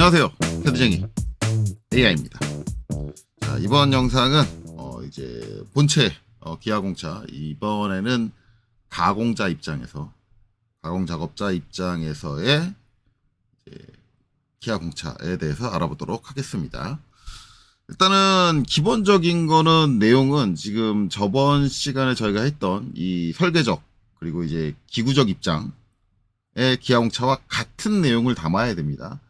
안녕하세요, 테드쟁이 AI입니다. 자, 이번 영상은 이제 본체 기아공차, 이번에는 가공자 입장에서, 가공 작업자 입장에서의 기아공차에 대해서 알아보도록 하겠습니다. 일단은 기본적인 거는, 내용은 지금 저번 시간에 저희가 했던 이 설계적 그리고 이제 기구적 입장의 기아공차와 같은 내용을 담아야 됩니다.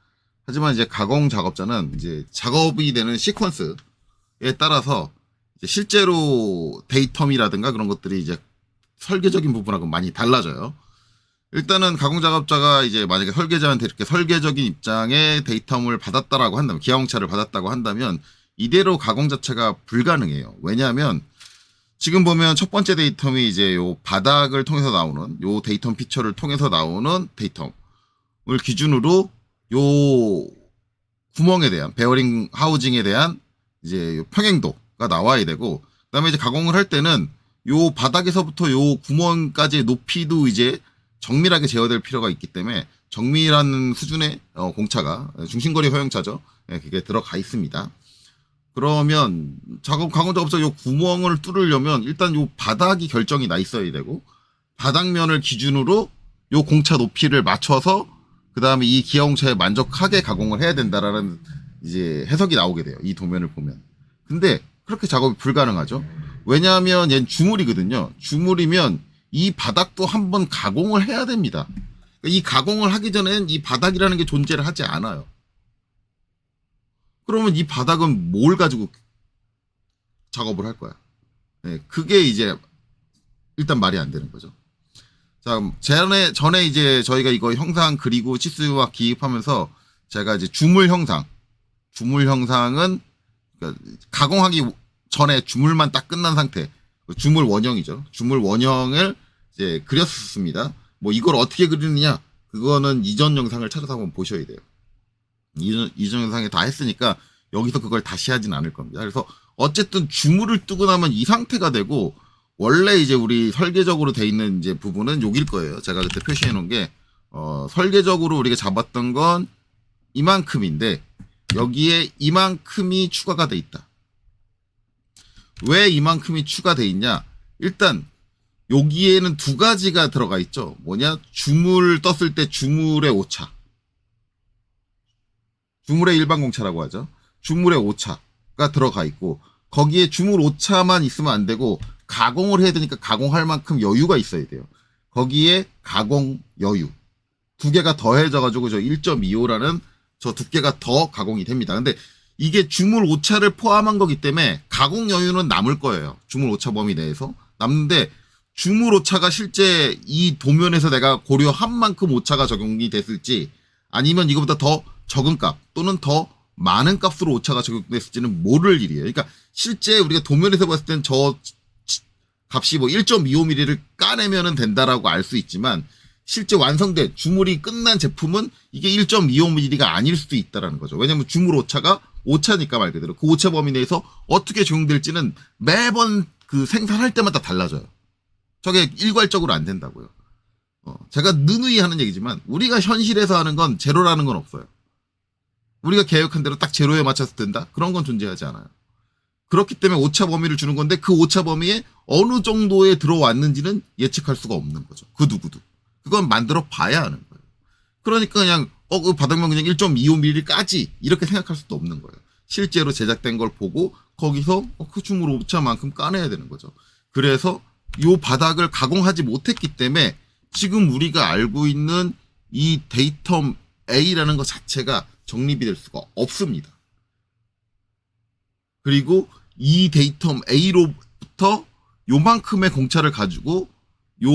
하지만 이제 가공 작업자는 이제 작업이 되는 시퀀스에 따라서 이제 실제로 데이텀이라든가 그런 것들이 이제 설계적인 부분하고 많이 달라져요. 일단은 가공 작업자가 이제 만약에 설계자한테 이렇게 설계적인 입장의 데이텀을 받았다라고 한다면, 기아공차를 받았다고 한다면 이대로 가공 자체가 불가능해요. 왜냐하면 지금 보면 첫 번째 데이텀이 이제 요 바닥을 통해서 나오는, 요 데이텀 피처를 통해서 나오는 데이텀을 기준으로 요 구멍에 대한, 베어링 하우징에 대한 이제 요 평행도가 나와야 되고, 그 다음에 이제 가공을 할 때는 요 바닥에서부터 요 구멍까지의 높이도 이제 정밀하게 제어될 필요가 있기 때문에 정밀한 수준의 공차가, 중심거리 허용차죠, 그게 들어가 있습니다. 그러면 가공 작업자 요 구멍을 뚫으려면 일단 요 바닥이 결정이 나 있어야 되고, 바닥면을 기준으로 요 공차 높이를 맞춰서 그 다음에 이 기아공차에 만족하게 가공을 해야 된다라는 이제 해석이 나오게 돼요, 이 도면을 보면. 근데 그렇게 작업이 불가능하죠. 왜냐하면 얘는 주물이거든요. 주물이면 이 바닥도 한번 가공을 해야 됩니다. 이 가공을 하기 전엔 이 바닥이라는 게 존재를 하지 않아요. 그러면 이 바닥은 뭘 가지고 작업을 할 거야? 네, 그게 이제 일단 말이 안 되는 거죠. 자, 전에 이제 저희가 이거 형상 그리고 치수와 기입하면서 제가 이제 주물 형상은, 그러니까 가공하기 전에 주물만 딱 끝난 상태, 주물 원형이죠. 주물 원형을 이제 그렸습니다. 뭐 이걸 어떻게 그리느냐, 그거는 이전 영상을 찾아서 한번 보셔야 돼요. 이전 영상에 다 했으니까 여기서 그걸 다시 하진 않을 겁니다. 그래서 어쨌든 주물을 뜨고 나면 이 상태가 되고, 원래 이제 우리 설계적으로 돼 있는 이제 부분은 여기일 거예요. 제가 그때 표시해 놓은 게, 설계적으로 우리가 잡았던 건 이만큼인데 여기에 이만큼이 추가가 돼 있다. 왜 이만큼이 추가돼 있냐? 일단 여기에는 두 가지가 들어가 있죠. 뭐냐? 주물 떴을 때 주물의 오차, 주물의 일반 공차라고 하죠. 주물의 오차가 들어가 있고, 거기에 주물 오차만 있으면 안 되고 가공을 해야 되니까 가공할 만큼 여유가 있어야 돼요. 거기에 가공 여유 두 개가 더해져가지고 저 1.25라는 저 두께가 더 가공이 됩니다. 근데 이게 주물 오차를 포함한 거기 때문에 가공 여유는 남을 거예요. 주물 오차 범위 내에서 남는데, 주물 오차가 실제 이 도면에서 내가 고려한 만큼 오차가 적용이 됐을지, 아니면 이거보다 더 적은 값 또는 더 많은 값으로 오차가 적용됐을지는 모를 일이에요. 그러니까 실제 우리가 도면에서 봤을 땐 저 값이 뭐 1.25mm를 까내면은 된다라고 알 수 있지만, 실제 완성된 주물이 끝난 제품은 이게 1.25mm가 아닐 수도 있다라는 거죠. 왜냐면 주물 오차가 오차니까, 말 그대로 그 오차 범위 내에서 어떻게 적용될지는 매번 그 생산할 때마다 달라져요. 저게 일괄적으로 안 된다고요. 제가 느누이 하는 얘기지만 우리가 현실에서 하는 건 제로라는 건 없어요. 우리가 계획한 대로 딱 제로에 맞춰서 된다? 그런 건 존재하지 않아요. 그렇기 때문에 오차 범위를 주는 건데, 그 오차 범위에 어느 정도에 들어왔는지는 예측할 수가 없는 거죠. 그 누구도. 그건 만들어 봐야 하는 거예요. 그러니까 그냥 그 바닥면 그냥 1.25mm까지 이렇게 생각할 수도 없는 거예요. 실제로 제작된 걸 보고 거기서 그 주물 오차만큼 까내야 되는 거죠. 그래서 이 바닥을 가공하지 못했기 때문에 지금 우리가 알고 있는 이 데이텀 A라는 것 자체가 정립이 될 수가 없습니다. 그리고 이 데이텀 A로부터 요만큼의 공차를 가지고 요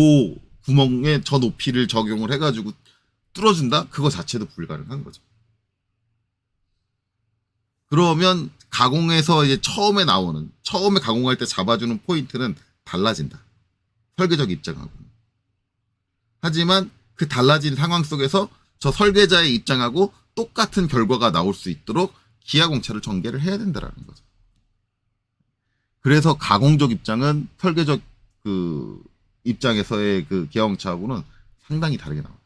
구멍에 저 높이를 적용을 해가지고 뚫어준다? 그거 자체도 불가능한 거죠. 그러면 가공에서 이제 처음에 가공할 때 잡아주는 포인트는 달라진다. 설계적 입장하고는. 하지만 그 달라진 상황 속에서 저 설계자의 입장하고 똑같은 결과가 나올 수 있도록 기아공차를 전개를 해야 된다라는 거죠. 그래서 가공적 입장은 설계적 그 입장에서의 그 기아공차하고는 상당히 다르게 나와요.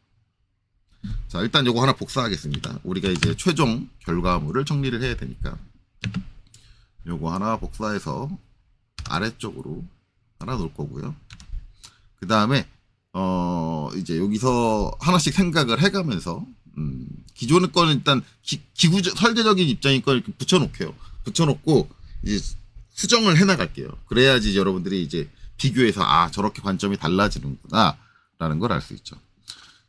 자, 일단 요거 하나 복사하겠습니다. 우리가 이제 최종 결과물을 정리를 해야 되니까. 요거 하나 복사해서 아래쪽으로 하나 놓을 거고요. 그 다음에, 이제 여기서 하나씩 생각을 해가면서, 기존의 거는 일단 설계적인 입장인 걸 이렇게 붙여놓게요. 붙여놓고, 이제 수정을 해나갈게요. 그래야지 여러분들이 이제 비교해서, 아, 저렇게 관점이 달라지는구나, 라는 걸 알 수 있죠.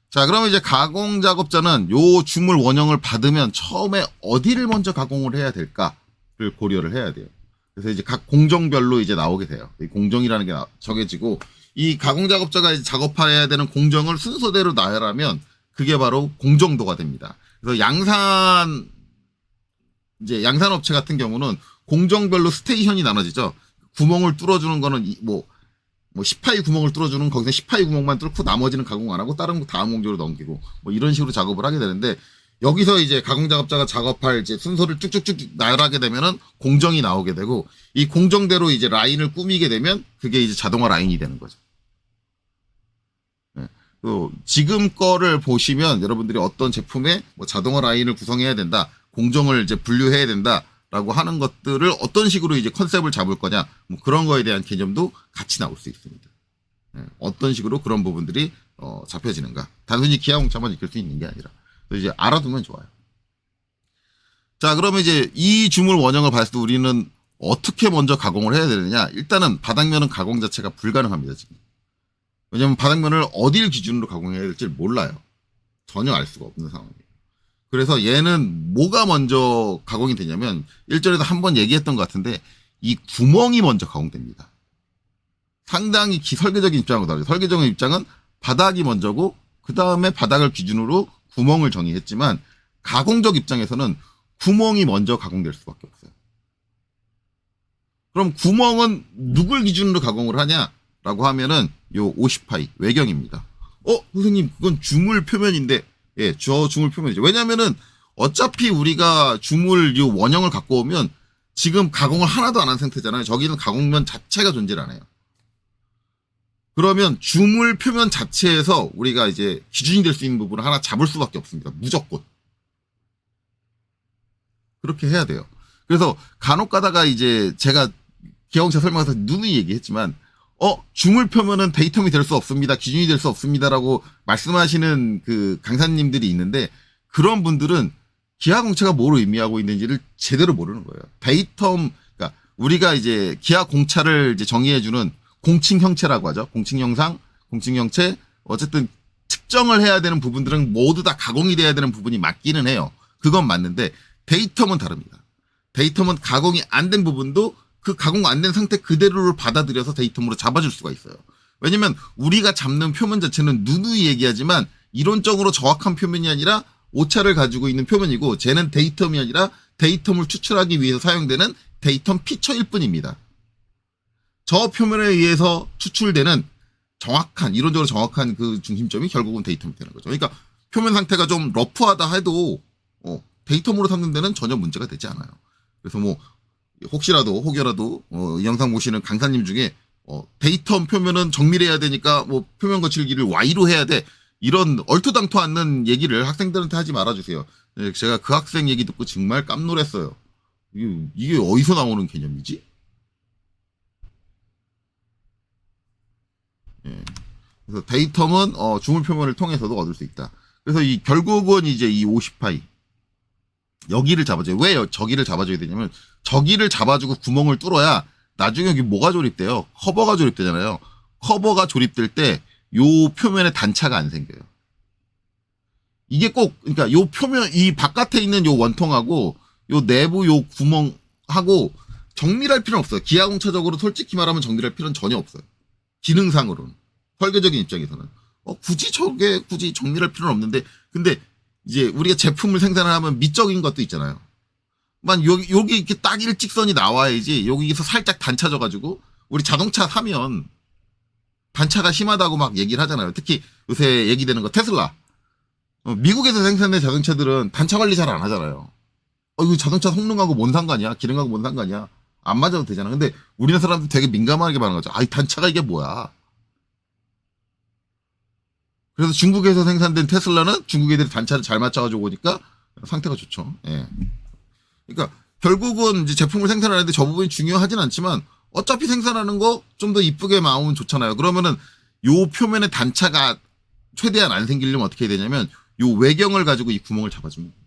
자, 그러면 이제 가공 작업자는 요 주물 원형을 받으면 처음에 어디를 먼저 가공을 해야 될까를 고려를 해야 돼요. 그래서 이제 각 공정별로 이제 나오게 돼요. 이 공정이라는 게 정해지고, 이 가공 작업자가 이제 작업해야 되는 공정을 순서대로 나열하면 그게 바로 공정도가 됩니다. 그래서 양산업체 같은 경우는 공정별로 스테이션이 나눠지죠. 구멍을 뚫어주는 거는 뭐 10파이 구멍을 뚫어주는 거기서 10파이 구멍만 뚫고 나머지는 가공 안 하고 다른 거 다음 공정으로 넘기고 뭐 이런 식으로 작업을 하게 되는데, 여기서 이제 가공 작업자가 작업할 이제 순서를 쭉쭉쭉 나열하게 되면은 공정이 나오게 되고, 이 공정대로 이제 라인을 꾸미게 되면 그게 이제 자동화 라인이 되는 거죠. 네. 또 지금 거를 보시면 여러분들이 어떤 제품에 뭐 자동화 라인을 구성해야 된다, 공정을 이제 분류해야 된다. 라고 하는 것들을 어떤 식으로 이제 컨셉을 잡을 거냐, 뭐 그런 거에 대한 개념도 같이 나올 수 있습니다. 네, 어떤 식으로 그런 부분들이 잡혀지는가. 단순히 기하공차만 익힐 수 있는 게 아니라 이제 알아두면 좋아요. 자, 그러면 이제 이 주물 원형을 봤을 때 우리는 어떻게 먼저 가공을 해야 되느냐. 일단은 바닥면은 가공 자체가 불가능합니다, 지금. 왜냐면 바닥면을 어딜 기준으로 가공해야 될지 몰라요. 전혀 알 수가 없는 상황이에요. 그래서 얘는 뭐가 먼저 가공이 되냐면, 일전에도 한번 얘기했던 것 같은데, 이 구멍이 먼저 가공됩니다. 상당히 설계적인 입장하고 다르죠. 설계적인 입장은 바닥이 먼저고, 그 다음에 바닥을 기준으로 구멍을 정의했지만, 가공적 입장에서는 구멍이 먼저 가공될 수밖에 없어요. 그럼 구멍은 누굴 기준으로 가공을 하냐라고 하면은 요 50파이 외경입니다. 선생님, 그건 주물 표면인데, 예, 저 주물 표면이죠. 왜냐면은 어차피 우리가 주물 요 원형을 갖고 오면 지금 가공을 하나도 안 한 상태잖아요. 저기는 가공면 자체가 존재를 안 해요. 그러면 주물 표면 자체에서 우리가 이제 기준이 될 수 있는 부분을 하나 잡을 수밖에 없습니다. 무조건. 그렇게 해야 돼요. 그래서 간혹 가다가 이제 제가 기하공차 설명에서 누누이 얘기했지만, 주물 표면은 데이텀이 될 수 없습니다. 기준이 될 수 없습니다라고 말씀하시는 그 강사님들이 있는데, 그런 분들은 기하공차가 뭘 의미하고 있는지를 제대로 모르는 거예요. 그러니까 우리가 이제 기하공차를 이제 정의해주는 공칭 형체라고 하죠. 공칭 형상, 공칭 형체, 어쨌든 특정을 해야 되는 부분들은 모두 다 가공이 돼야 되는 부분이 맞기는 해요. 그건 맞는데, 데이텀은 다릅니다. 데이텀은 가공이 안 된 부분도 그 가공 안 된 상태 그대로를 받아들여서 데이텀으로 잡아줄 수가 있어요. 왜냐면 우리가 잡는 표면 자체는 누누이 얘기하지만 이론적으로 정확한 표면이 아니라 오차를 가지고 있는 표면이고, 쟤는 데이텀이 아니라 데이텀을 추출하기 위해서 사용되는 데이텀 피처일 뿐입니다. 저 표면에 의해서 추출되는 이론적으로 정확한 그 중심점이 결국은 데이텀이 되는 거죠. 그러니까 표면 상태가 좀 러프하다 해도 데이텀으로 삼는 데는 전혀 문제가 되지 않아요. 그래서 뭐 혹여라도 이 영상 보시는 강사님 중에 데이텀 표면은 정밀해야 되니까 뭐 표면 거칠기를 Y로 해야 돼, 이런 얼토당토 않는 얘기를 학생들한테 하지 말아주세요. 제가 그 학생 얘기 듣고 정말 깜놀했어요. 이게 어디서 나오는 개념이지? 예. 그래서 데이텀은 주물 표면을 통해서도 얻을 수 있다. 그래서 결국은 이제 이 50파이 여기를 잡아줘요. 왜 저기를 잡아줘야 되냐면, 저기를 잡아주고 구멍을 뚫어야 나중에 여기 뭐가 조립돼요? 커버가 조립되잖아요. 커버가 조립될 때 요 표면에 단차가 안 생겨요. 이게 꼭, 그러니까 요 표면, 이 바깥에 있는 요 원통하고 요 내부 요 구멍하고 정밀할 필요는 없어요. 기하공차적으로 솔직히 말하면 정밀할 필요는 전혀 없어요. 기능상으로는. 설계적인 입장에서는. 굳이 정밀할 필요는 없는데, 근데 이제 우리가 제품을 생산을 하면 미적인 것도 있잖아요. 여기 이렇게 딱 일직선이 나와야지, 여기서 살짝 단차져가지고, 우리 자동차 사면 단차가 심하다고 막 얘기를 하잖아요. 특히 요새 얘기되는 거 테슬라. 미국에서 생산된 자동차들은 단차 관리 잘 안 하잖아요. 이거 자동차 성능하고 뭔 상관이야? 기능하고 뭔 상관이야? 안 맞아도 되잖아. 근데 우리나라 사람들 되게 민감하게 말하는 거죠. 이 단차가 이게 뭐야? 그래서 중국에서 생산된 테슬라는 중국 애들이 단차를 잘 맞춰가지고 오니까 상태가 좋죠. 예. 그러니까 결국은 이제 제품을 생산하는데 저 부분이 중요하진 않지만 어차피 생산하는 거 좀 더 이쁘게 나오면 좋잖아요. 그러면은 요 표면의 단차가 최대한 안 생기려면 어떻게 해야 되냐면 요 외경을 가지고 이 구멍을 잡아주면 돼요.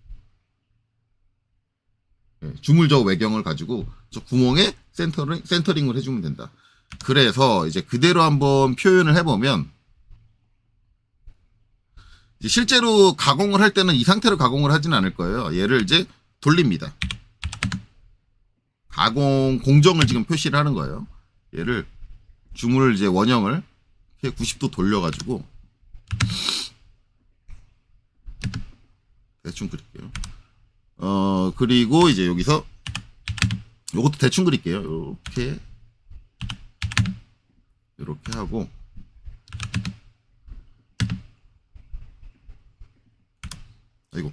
예, 주물저 외경을 가지고 저 구멍에 센터링을 해주면 된다. 그래서 이제 그대로 한번 표현을 해보면 이제 실제로 가공을 할 때는 이 상태로 가공을 하지는 않을 거예요. 얘를 이제 돌립니다. 가공 공정을 지금 표시를 하는 거예요. 얘를 주물을 이제 원형을 90도 돌려가지고 대충 그릴게요. 그리고 이제 여기서 요것도 대충 그릴게요. 이렇게 하고 아이고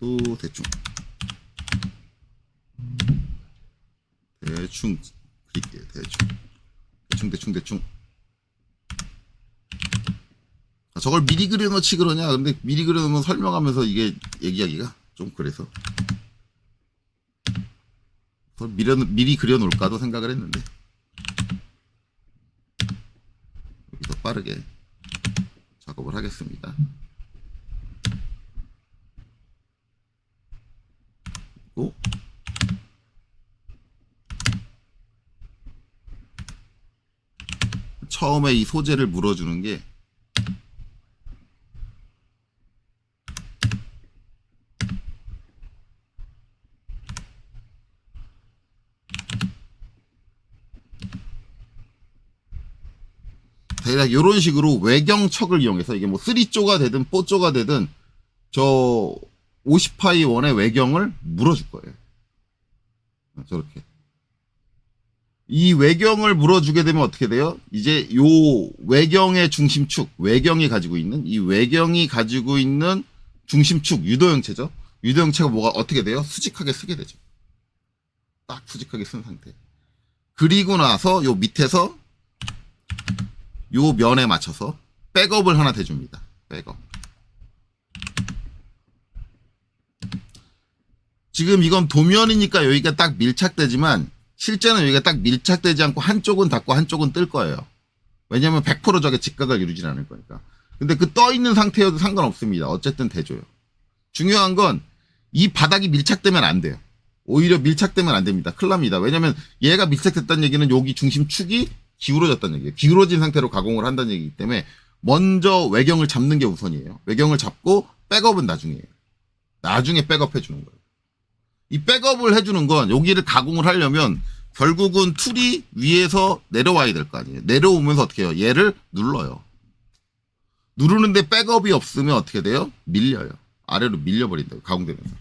또 대충 그릴게요. 대충 저걸 미리 그려놓지 그러냐. 근데 미리 그려놓으면 설명하면서 이게 얘기하기가 좀 그래서 미리 그려놓을까도 생각을 했는데 여기서 빠르게 작업을 하겠습니다. 그리고 처음에 이 소재를 물어주는 게 대략 이런 식으로 외경척을 이용해서 이게 뭐 3쪼가 되든 4쪼가 되든 저 50파이 원의 외경을 물어줄 거예요. 저렇게. 이 외경을 물어주게 되면 어떻게 돼요? 이제 요 외경의 중심축, 외경이 가지고 있는 중심축, 유도형체죠. 유도형체가 뭐가 어떻게 돼요? 수직하게 쓰게 되죠. 딱 수직하게 쓴 상태. 그리고 나서 요 밑에서 요 면에 맞춰서 백업을 하나 대줍니다. 백업. 지금 이건 도면이니까 여기가 딱 밀착되지만 실제는 여기가 딱 밀착되지 않고 한쪽은 닫고 한쪽은 뜰 거예요. 왜냐면 100% 저게 직각을 이루진 않을 거니까. 근데 그 떠 있는 상태여도 상관없습니다. 어쨌든 대줘요. 중요한 건 이 바닥이 밀착되면 안 돼요. 오히려 밀착되면 안 됩니다. 큰일 납니다. 왜냐면 얘가 밀착됐다는 얘기는 여기 중심축이 기울어졌다는 얘기예요. 기울어진 상태로 가공을 한다는 얘기이기 때문에 먼저 외경을 잡는 게 우선이에요. 외경을 잡고 백업은 나중이에요. 나중에 백업 해주는 거예요. 이 백업을 해주는 건 여기를 가공을 하려면 결국은 툴이 위에서 내려와야 될 거 아니에요. 내려오면서 어떻게 해요? 얘를 눌러요. 누르는데 백업이 없으면 어떻게 돼요? 밀려요. 아래로 밀려버린다고 가공되면서.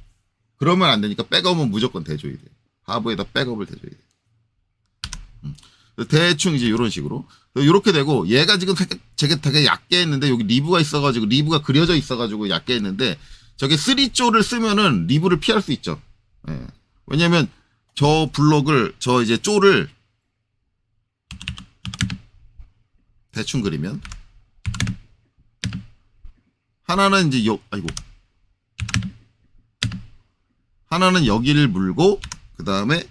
그러면 안 되니까 백업은 무조건 대줘야 돼요. 하부에다 백업을 대줘야 돼요. 대충 이제 이런 식으로 이렇게 되고 얘가 지금 되게 얕게 했는데 여기 리브가 있어가지고 리브가 그려져 있어가지고 얕게 했는데 저게 3쪼를 쓰면은 리브를 피할 수 있죠. 예. 왜냐면 저 블록을 저 이제 쪼를 대충 그리면 하나는 이제 하나는 여기를 물고 그 다음에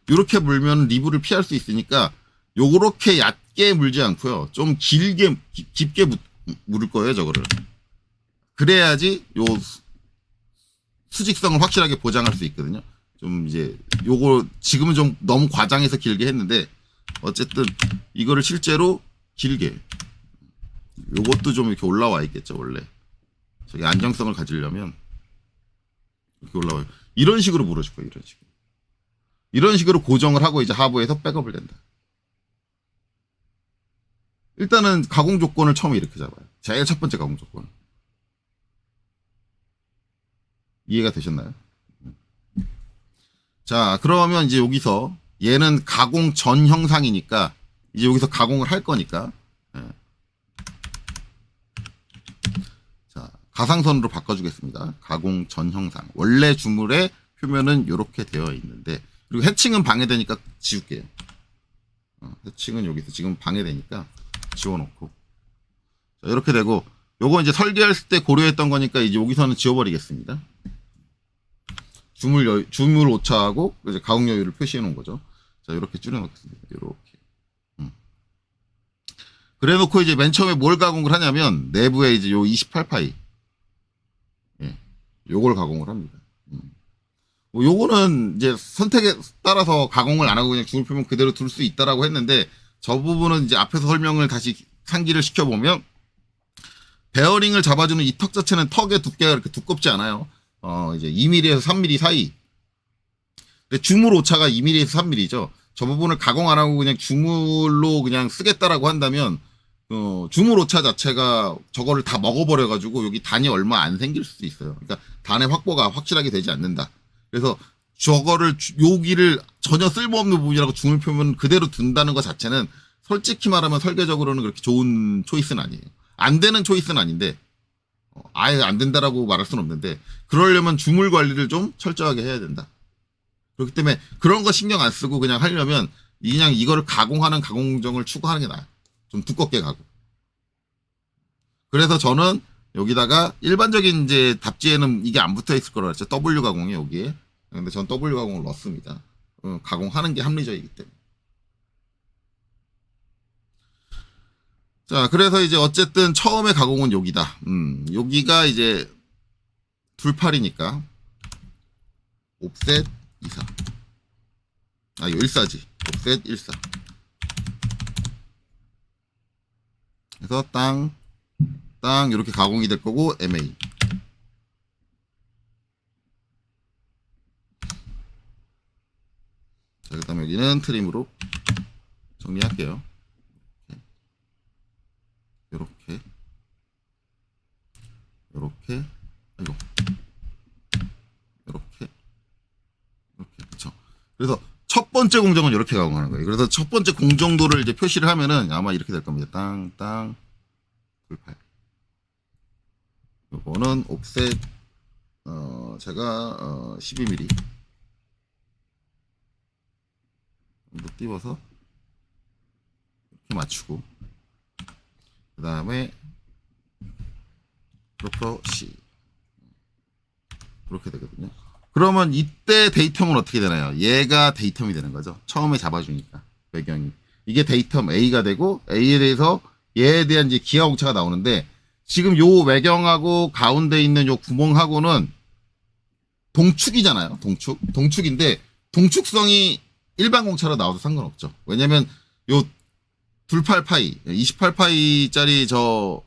이렇게 물면 리브를 피할 수 있으니까 요렇게 얕게 물지 않고요. 좀 깊게 물을 거예요, 저거를. 그래야지 요 수직성을 확실하게 보장할 수 있거든요. 좀 이제 요거 지금은 좀 너무 과장해서 길게 했는데 어쨌든 이거를 실제로 길게 요것도 좀 이렇게 올라와 있겠죠, 원래. 저기 안정성을 가지려면 이렇게 올라와요. 이런 식으로 물어줄 거예요, 이런 식으로. 이런 식으로 고정을 하고 이제 하부에서 백업을 된다. 일단은 가공 조건을 처음에 이렇게 잡아요. 제일 첫 번째 가공 조건. 이해가 되셨나요? 자, 그러면 이제 여기서 얘는 가공 전 형상이니까 이제 여기서 가공을 할 거니까 예. 자, 가상선으로 바꿔주겠습니다. 가공 전 형상. 원래 주물의 표면은 이렇게 되어 있는데 그리고 해칭은 방해되니까 지울게요. 해칭은 여기서 지금 방해되니까 지워놓고 자, 이렇게 되고 요거 이제 설계할 때 고려했던 거니까 이제 여기서는 지워버리겠습니다. 주물 오차하고 이제 가공 여유를 표시해 놓은 거죠. 자, 이렇게 줄여놓겠습니다. 이렇게. 그래 놓고 이제 맨 처음에 뭘 가공을 하냐면 내부에 이제 요 28파이. 예. 요걸 가공을 합니다. 뭐 요거는 이제 선택에 따라서 가공을 안 하고 그냥 주물 표면 그대로 둘 수 있다라고 했는데 저 부분은 이제 앞에서 설명을 다시 상기를 시켜보면 베어링을 잡아주는 이 턱 자체는 턱의 두께가 그렇게 두껍지 않아요. 이제 2mm에서 3mm 사이. 근데 주물 오차가 2mm에서 3mm죠. 저 부분을 가공 안 하고 그냥 주물로 그냥 쓰겠다라고 한다면, 주물 오차 자체가 저거를 다 먹어버려가지고 여기 단이 얼마 안 생길 수도 있어요. 그러니까 단의 확보가 확실하게 되지 않는다. 그래서 저거를, 여기를 전혀 쓸모없는 부분이라고 주물 표면 그대로 둔다는 것 자체는 솔직히 말하면 설계적으로는 그렇게 좋은 초이스는 아니에요. 안 되는 초이스는 아닌데, 아예 안 된다라고 말할 수는 없는데, 그러려면 주물 관리를 좀 철저하게 해야 된다. 그렇기 때문에 그런 거 신경 안 쓰고 그냥 하려면 그냥 이거를 가공하는 가공정을 추구하는 게 나아요. 좀 두껍게 가고. 그래서 저는 여기다가 일반적인 이제 답지에는 이게 안 붙어 있을 거라 했죠. W 가공이 여기에. 근데 전 W 가공을 넣습니다. 가공하는 게 합리적이기 때문에. 자, 그래서 이제 어쨌든 처음에 가공은 여기다. 여기가 이제 둘팔이니까 옵셋 24. 이거 14지. 옵셋 14. 그래서 땅 이렇게 가공이 될 거고 MA. 자, 그다음에 여기는 트림으로 정리할게요. 요렇게 아이고 요렇게 그렇죠. 그래서 첫 번째 공정은 이렇게 가공하는 거예요. 그래서 첫 번째 공정도를 이제 표시를 하면은 아마 이렇게 될 겁니다. 땅 불팔. 요거는 옵셋 제가 12mm 정도 띄워서 이렇게 맞추고 그 다음에 프로퍼 C 이렇게 되거든요. 그러면 이때 데이텀은 어떻게 되나요? 얘가 데이텀이 되는 거죠. 처음에 잡아주니까 배경이 이게 데이텀 A가 되고 A에 대해서 얘에 대한 이제 기하 공차가 나오는데 지금 요 외경하고 가운데 있는 요 구멍하고는 동축이잖아요. 동축인데 동축성이 일반 공차로 나와도 상관없죠. 왜냐면 요 28파이 28파이짜리 저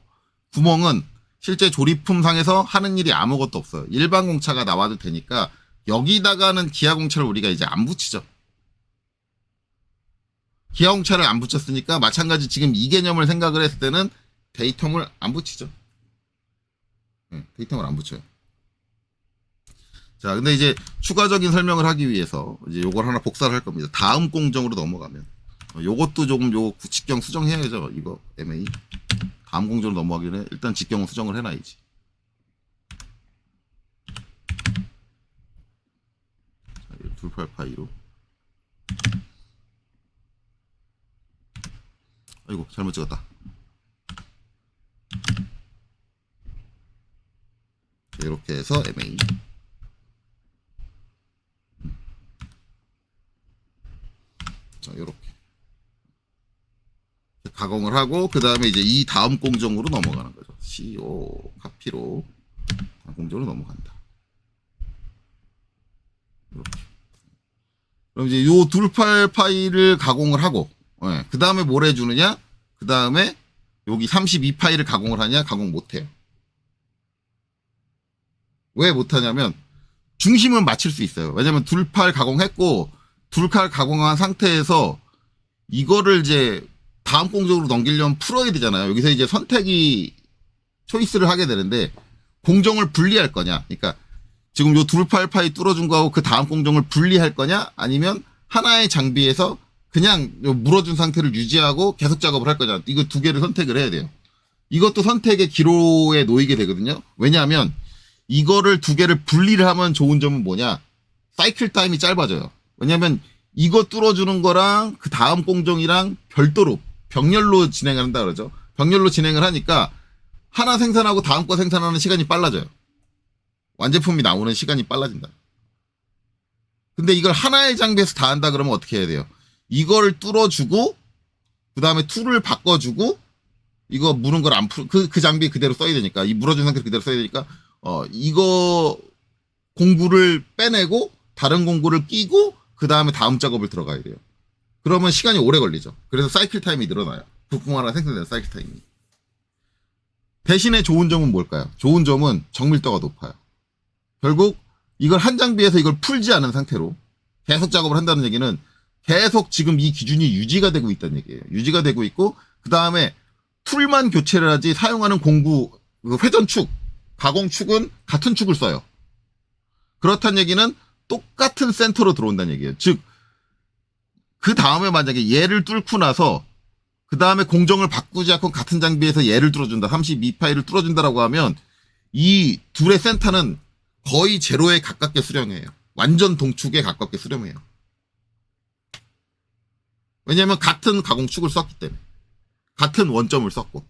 구멍은 실제 조립품상에서 하는 일이 아무것도 없어요. 일반 공차가 나와도 되니까 여기다가는 기하 공차를 우리가 이제 안 붙이죠. 기하 공차를 안 붙였으니까 마찬가지 지금 이 개념을 생각을 했을 때는 데이텀을 안 붙이죠. 네, 데이텀을 안 붙여요. 자, 근데 이제 추가적인 설명을 하기 위해서 이제 요걸 하나 복사를 할 겁니다. 다음 공정으로 넘어가면 요것도 조금 요 직경 수정해야죠. 이거 MA 다음 공정으로 넘어가기 전에 일단 직경을 수정을 해놔야지. 자, 28파이로 아이고 잘못 찍었다. 이렇게 해서 MA 자 이렇게 가공을 하고 그 다음에 이제 이 다음 공정으로 넘어가는 거죠. CO 카피로 다음 공정으로 넘어간다. 이렇게. 그럼 이제 요 둘팔 파일을 가공을 하고 네. 그 다음에 뭘 해주느냐? 그 다음에 여기 32파일을 가공을 하냐? 가공 못해요. 왜 못하냐면 중심은 맞출 수 있어요. 왜냐면 둘팔 가공했고 둘칼 가공한 상태에서 이거를 이제 다음 공정으로 넘기려면 풀어야 되잖아요. 여기서 이제 선택이 초이스를 하게 되는데 공정을 분리할 거냐. 그러니까 지금 요 둘팔파이 뚫어준 거하고 그 다음 공정을 분리할 거냐 아니면 하나의 장비에서 그냥 요 물어준 상태를 유지하고 계속 작업을 할 거냐. 이거 두 개를 선택을 해야 돼요. 이것도 선택의 기로에 놓이게 되거든요. 왜냐하면 이거를 두 개를 분리를 하면 좋은 점은 뭐냐. 사이클 타임이 짧아져요. 왜냐하면 이거 뚫어주는 거랑 그 다음 공정이랑 별도로 병렬로 진행을 한다 그러죠. 병렬로 진행을 하니까 하나 생산하고 다음 거 생산하는 시간이 빨라져요. 완제품이 나오는 시간이 빨라진다. 근데 이걸 하나의 장비에서 다 한다 그러면 어떻게 해야 돼요? 이걸 뚫어주고 그 다음에 툴을 바꿔주고 이거 무는 걸 안 풀, 그 장비 그대로 써야 되니까, 이 물어준 상태를 그대로 써야 되니까, 이거 공구를 빼내고, 다른 공구를 끼고, 그 다음에 다음 작업을 들어가야 돼요. 그러면 시간이 오래 걸리죠. 그래서 사이클 타임이 늘어나요. 부품 하나 생산되는 사이클 타임이. 대신에 좋은 점은 뭘까요? 좋은 점은 정밀도가 높아요. 결국, 이걸 한 장비에서 이걸 풀지 않은 상태로 계속 작업을 한다는 얘기는 계속 지금 이 기준이 유지가 되고 있다는 얘기예요. 유지가 되고 있고, 그 다음에 툴만 교체를 하지 사용하는 공구, 회전축, 가공축은 같은 축을 써요. 그렇다는 얘기는 똑같은 센터로 들어온다는 얘기예요. 즉, 그 다음에 만약에 얘를 뚫고 나서 그 다음에 공정을 바꾸지 않고 같은 장비에서 얘를 뚫어준다. 32파이를 뚫어준다라고 하면 이 둘의 센터는 거의 제로에 가깝게 수렴해요. 완전 동축에 가깝게 수렴해요. 왜냐하면 같은 가공축을 썼기 때문에. 같은 원점을 썼고.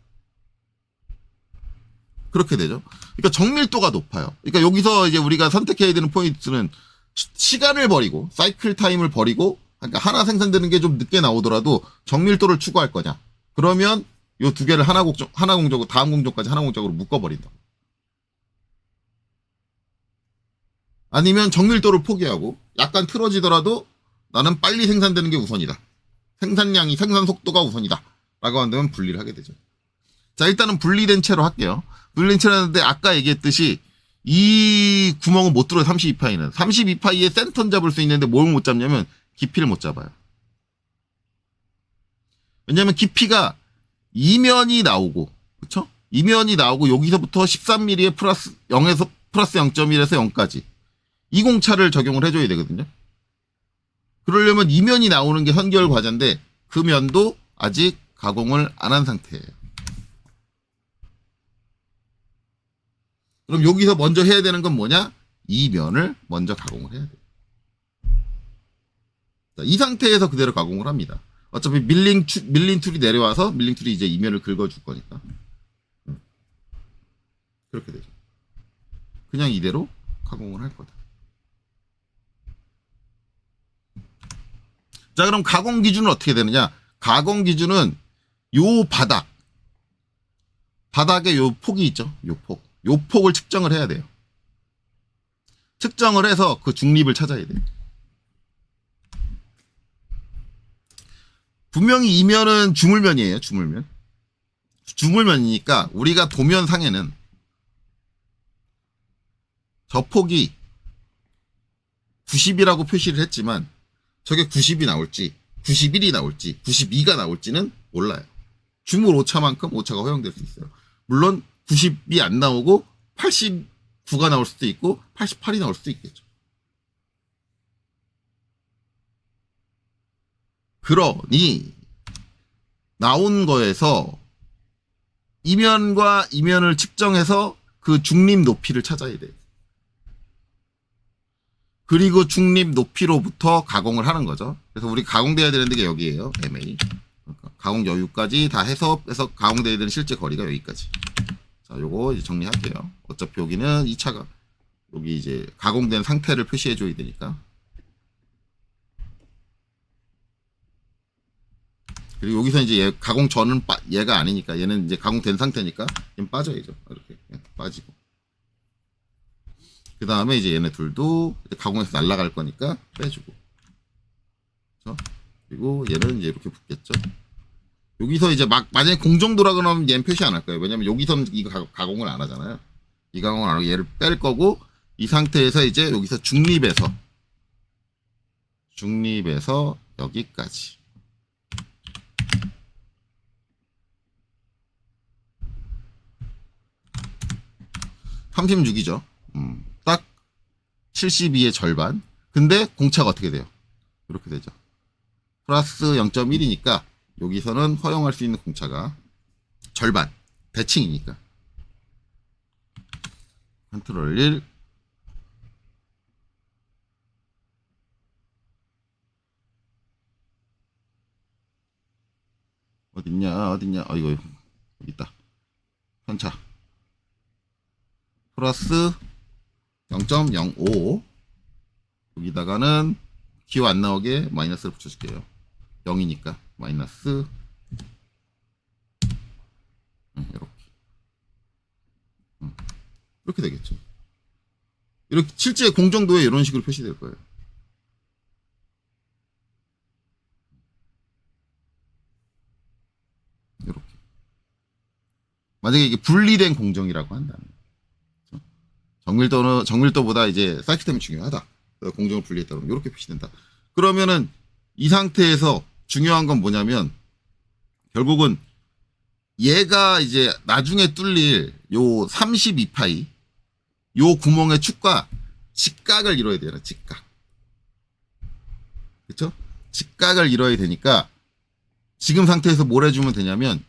그렇게 되죠. 그러니까 정밀도가 높아요. 그러니까 여기서 이제 우리가 선택해야 되는 포인트는 시간을 버리고, 사이클 타임을 버리고, 그러니까 하나 생산되는 게 좀 늦게 나오더라도 정밀도를 추구할 거냐. 그러면 요 두 개를 하나 공정으로, 다음 공정까지 하나 공정으로 묶어버린다. 아니면 정밀도를 포기하고, 약간 틀어지더라도 나는 빨리 생산되는 게 우선이다. 생산량이, 생산 속도가 우선이다. 라고 한다면 분리를 하게 되죠. 자, 일단은 분리된 채로 할게요. 분리된 채로 하는데 아까 얘기했듯이 이 구멍은 못 뚫어요. 32파이는. 32파이에 센터는 잡을 수 있는데 뭘 못 잡냐면 깊이를 못 잡아요. 왜냐면 깊이가 이면이 나오고, 그쵸? 이면이 나오고 여기서부터 13mm에 플러스 0에서 플러스 0.1에서 0까지 이 공차를 적용을 해줘야 되거든요. 그러려면 이면이 나오는 게 선결 과제인데 그 면도 아직 가공을 안 한 상태예요. 그럼 여기서 먼저 해야 되는 건 뭐냐? 이 면을 먼저 가공을 해야 돼요. 자, 이 상태에서 그대로 가공을 합니다. 어차피 밀링 툴이 내려와서 밀링 툴이 이제 이면을 긁어줄 거니까. 그렇게 되죠. 그냥 이대로 가공을 할 거다. 자, 그럼 가공 기준은 어떻게 되느냐? 가공 기준은 요 바닥에 요 폭이 있죠. 요 폭을 측정을 해야 돼요. 측정을 해서 그 중립을 찾아야 돼요. 분명히 이면은 주물면이에요. 주물면이니까 우리가 도면상에는 저 폭이 90이라고 표시를 했지만 저게 90이 나올지 91이 나올지 92가 나올지는 몰라요. 주물 오차만큼 오차가 허용될 수 있어요. 물론 90이 안 나오고 89가 나올 수도 있고 88이 나올 수도 있겠죠. 그러니 나온 거에서 이면과 이면을 측정해서 그 중립 높이를 찾아야 돼요. 그리고 중립 높이로부터 가공을 하는 거죠. 그래서 우리 가공돼야 되는 게 여기에요. MA. 그러니까 가공 여유까지 다 해서 가공돼야 되는 실제 거리가 여기까지. 자, 요거 이제 정리할게요. 어차피 여기는 2차가 여기 이제 가공된 상태를 표시해 줘야 되니까. 그리고 여기서 이제 얘 가공 전은 얘가 아니니까 얘는 이제 가공된 상태니까 얘는 빠져야죠. 이렇게 빠지고. 그 다음에 이제 얘네 둘도 가공해서 날아갈 거니까 빼주고. 그렇죠? 그리고 얘는 이제 이렇게 붙겠죠. 여기서 이제 만약에 공정도라 그러면 얘는 표시 안 할 거예요. 왜냐면 여기서는 이거 가공을 안 하잖아요. 이 가공을 안 하고 얘를 뺄 거고, 이 상태에서 이제 여기서 중립에서 여기까지. 36이죠. 딱 72의 절반. 근데 공차가 어떻게 돼요? 이렇게 되죠. 플러스 0.1이니까 여기서는 허용할 수 있는 공차가 절반. 대칭이니까. 컨트롤 1. 어딨냐? 이거 여기 있다. 편차. 플러스 0.05. 여기다가는 기호 안 나오게 마이너스를 붙여줄게요. 0이니까 마이너스. 이렇게. 이렇게 되겠죠. 이렇게 실제 공정도에 이런 식으로 표시될 거예요. 이렇게. 만약에 이게 분리된 공정이라고 한다면, 정밀도보다 이제 사이클템이 중요하다. 공정을 분리했다 그러면 이렇게 표시된다. 그러면은 이 상태에서 중요한 건 뭐냐면 결국은 얘가 이제 나중에 뚫릴 요 32파이 요 구멍의 축과 직각을 이뤄야 돼요. 직각. 그쵸? 직각을 이뤄야 되니까 지금 상태에서 뭘 해주면 되냐면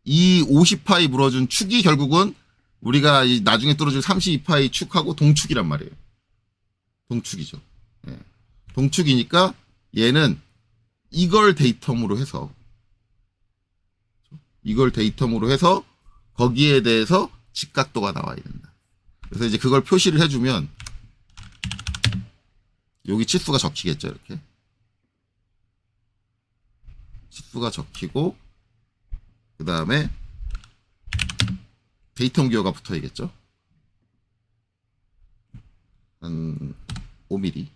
이 50파이 물어준 축이 결국은 우리가 이 나중에 뚫어줄 32파이 축하고 동축이란 말이에요. 동축이죠. 예. 동축이니까 얘는 이걸 데이텀으로 해서 거기에 대해서 직각도가 나와야 된다. 그래서 이제 그걸 표시를 해주면 여기 치수가 적히겠죠. 이렇게 치수가 적히고 그 다음에 데이텀 기호가 붙어야겠죠. 한 5mm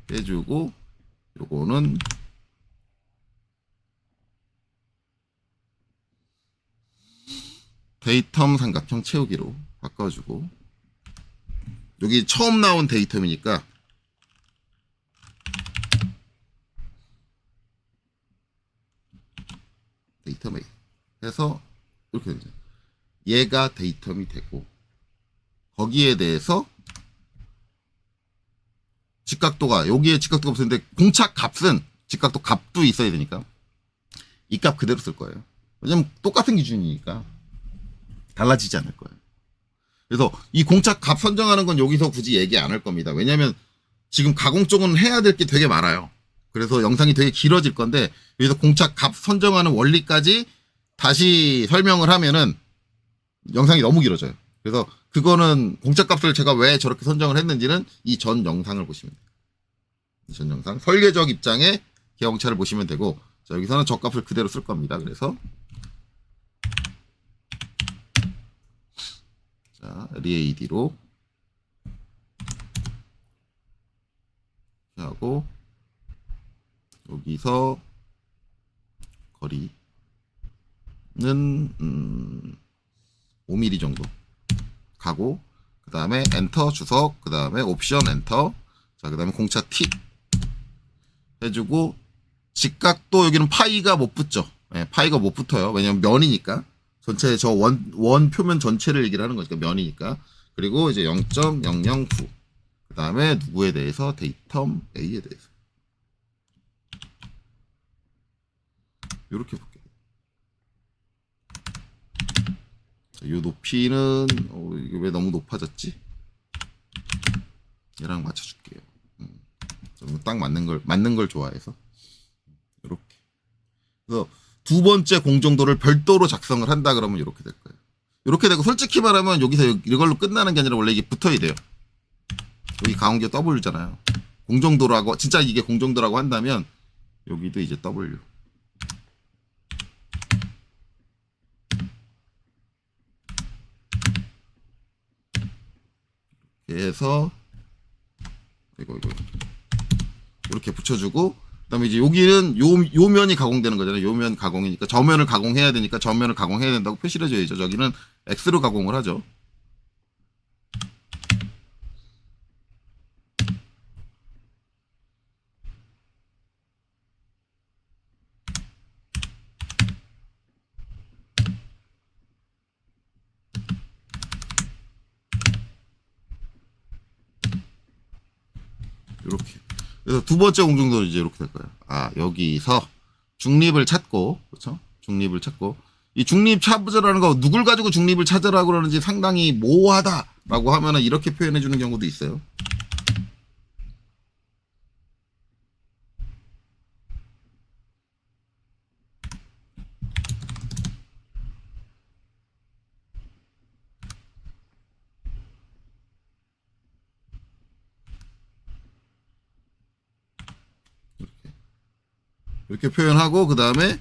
빼주고 요거는 데이텀 삼각형 채우기로 바꿔주고 여기 처음 나온 데이텀이니까 데이텀 A 해서 이렇게 되죠. 얘가 데이텀이 되고 거기에 대해서 직각도가 여기에 직각도가 없었는데 공차 값은 직각도 값도 있어야 되니까 이 값 그대로 쓸 거예요. 왜냐면 똑같은 기준이니까 달라지지 않을 거예요. 그래서 이 공차 값 선정하는 건 여기서 굳이 얘기 안 할 겁니다. 왜냐면 지금 가공 쪽은 해야 될 게 되게 많아요. 그래서 영상이 되게 길어질 건데 여기서 공차 값 선정하는 원리까지 다시 설명을 하면은 영상이 너무 길어져요. 그래서 그거는 공차 값을 제가 왜 저렇게 선정을 했는지는 이 전 영상을 보시면 돼요. 이 전 영상 설계적 입장의 기하공차를 보시면 되고 자, 여기서는 저 값을 그대로 쓸 겁니다. 그래서 자, LEAD로 하고 여기서 거리는 5mm 정도 가고 그 다음에 엔터 주석 그 다음에 옵션 엔터 자 그 다음에 공차 T 해주고 직각도 여기는 파이가 못 붙죠. 네, 파이가 못 붙어요. 왜냐면 면이니까 전체 저 원 표면 전체를 얘기를 하는 거니까 면이니까 그리고 이제 0.009 그 다음에 누구에 대해서 데이텀 A에 대해서 이렇게 볼게요. 이 높이는 이게 왜 너무 높아졌지? 얘랑 맞춰줄게요. 저는 딱 맞는 걸 좋아해서 이렇게. 그래서 두 번째 공정도를 별도로 작성을 한다 그러면 이렇게 될 거예요. 이렇게 되고 솔직히 말하면 여기서 이걸로 끝나는 게 아니라 원래 이게 붙어야 돼요. 여기 가운데 W잖아요. 공정도라고 진짜 이게 공정도라고 한다면 여기도 이제 W. 해서 이거 이렇게 붙여주고 그다음에 이제 여기는 요 면이 가공되는 거잖아요. 요 면 가공이니까 저 면을 가공해야 되니까 저 면을 가공해야 된다고 표시를 해줘야죠. 저기는 X로 가공을 하죠. 이렇게. 그래서 두 번째 공중도는 이제 이렇게 될 거예요. 아, 여기서 중립을 찾고, 그렇죠? 중립을 찾고, 이 중립 찾으라는 거 누굴 가지고 중립을 찾으라고 그러는지 상당히 모호하다라고 하면은 이렇게 표현해 주는 경우도 있어요. 이렇게 표현하고 그 다음에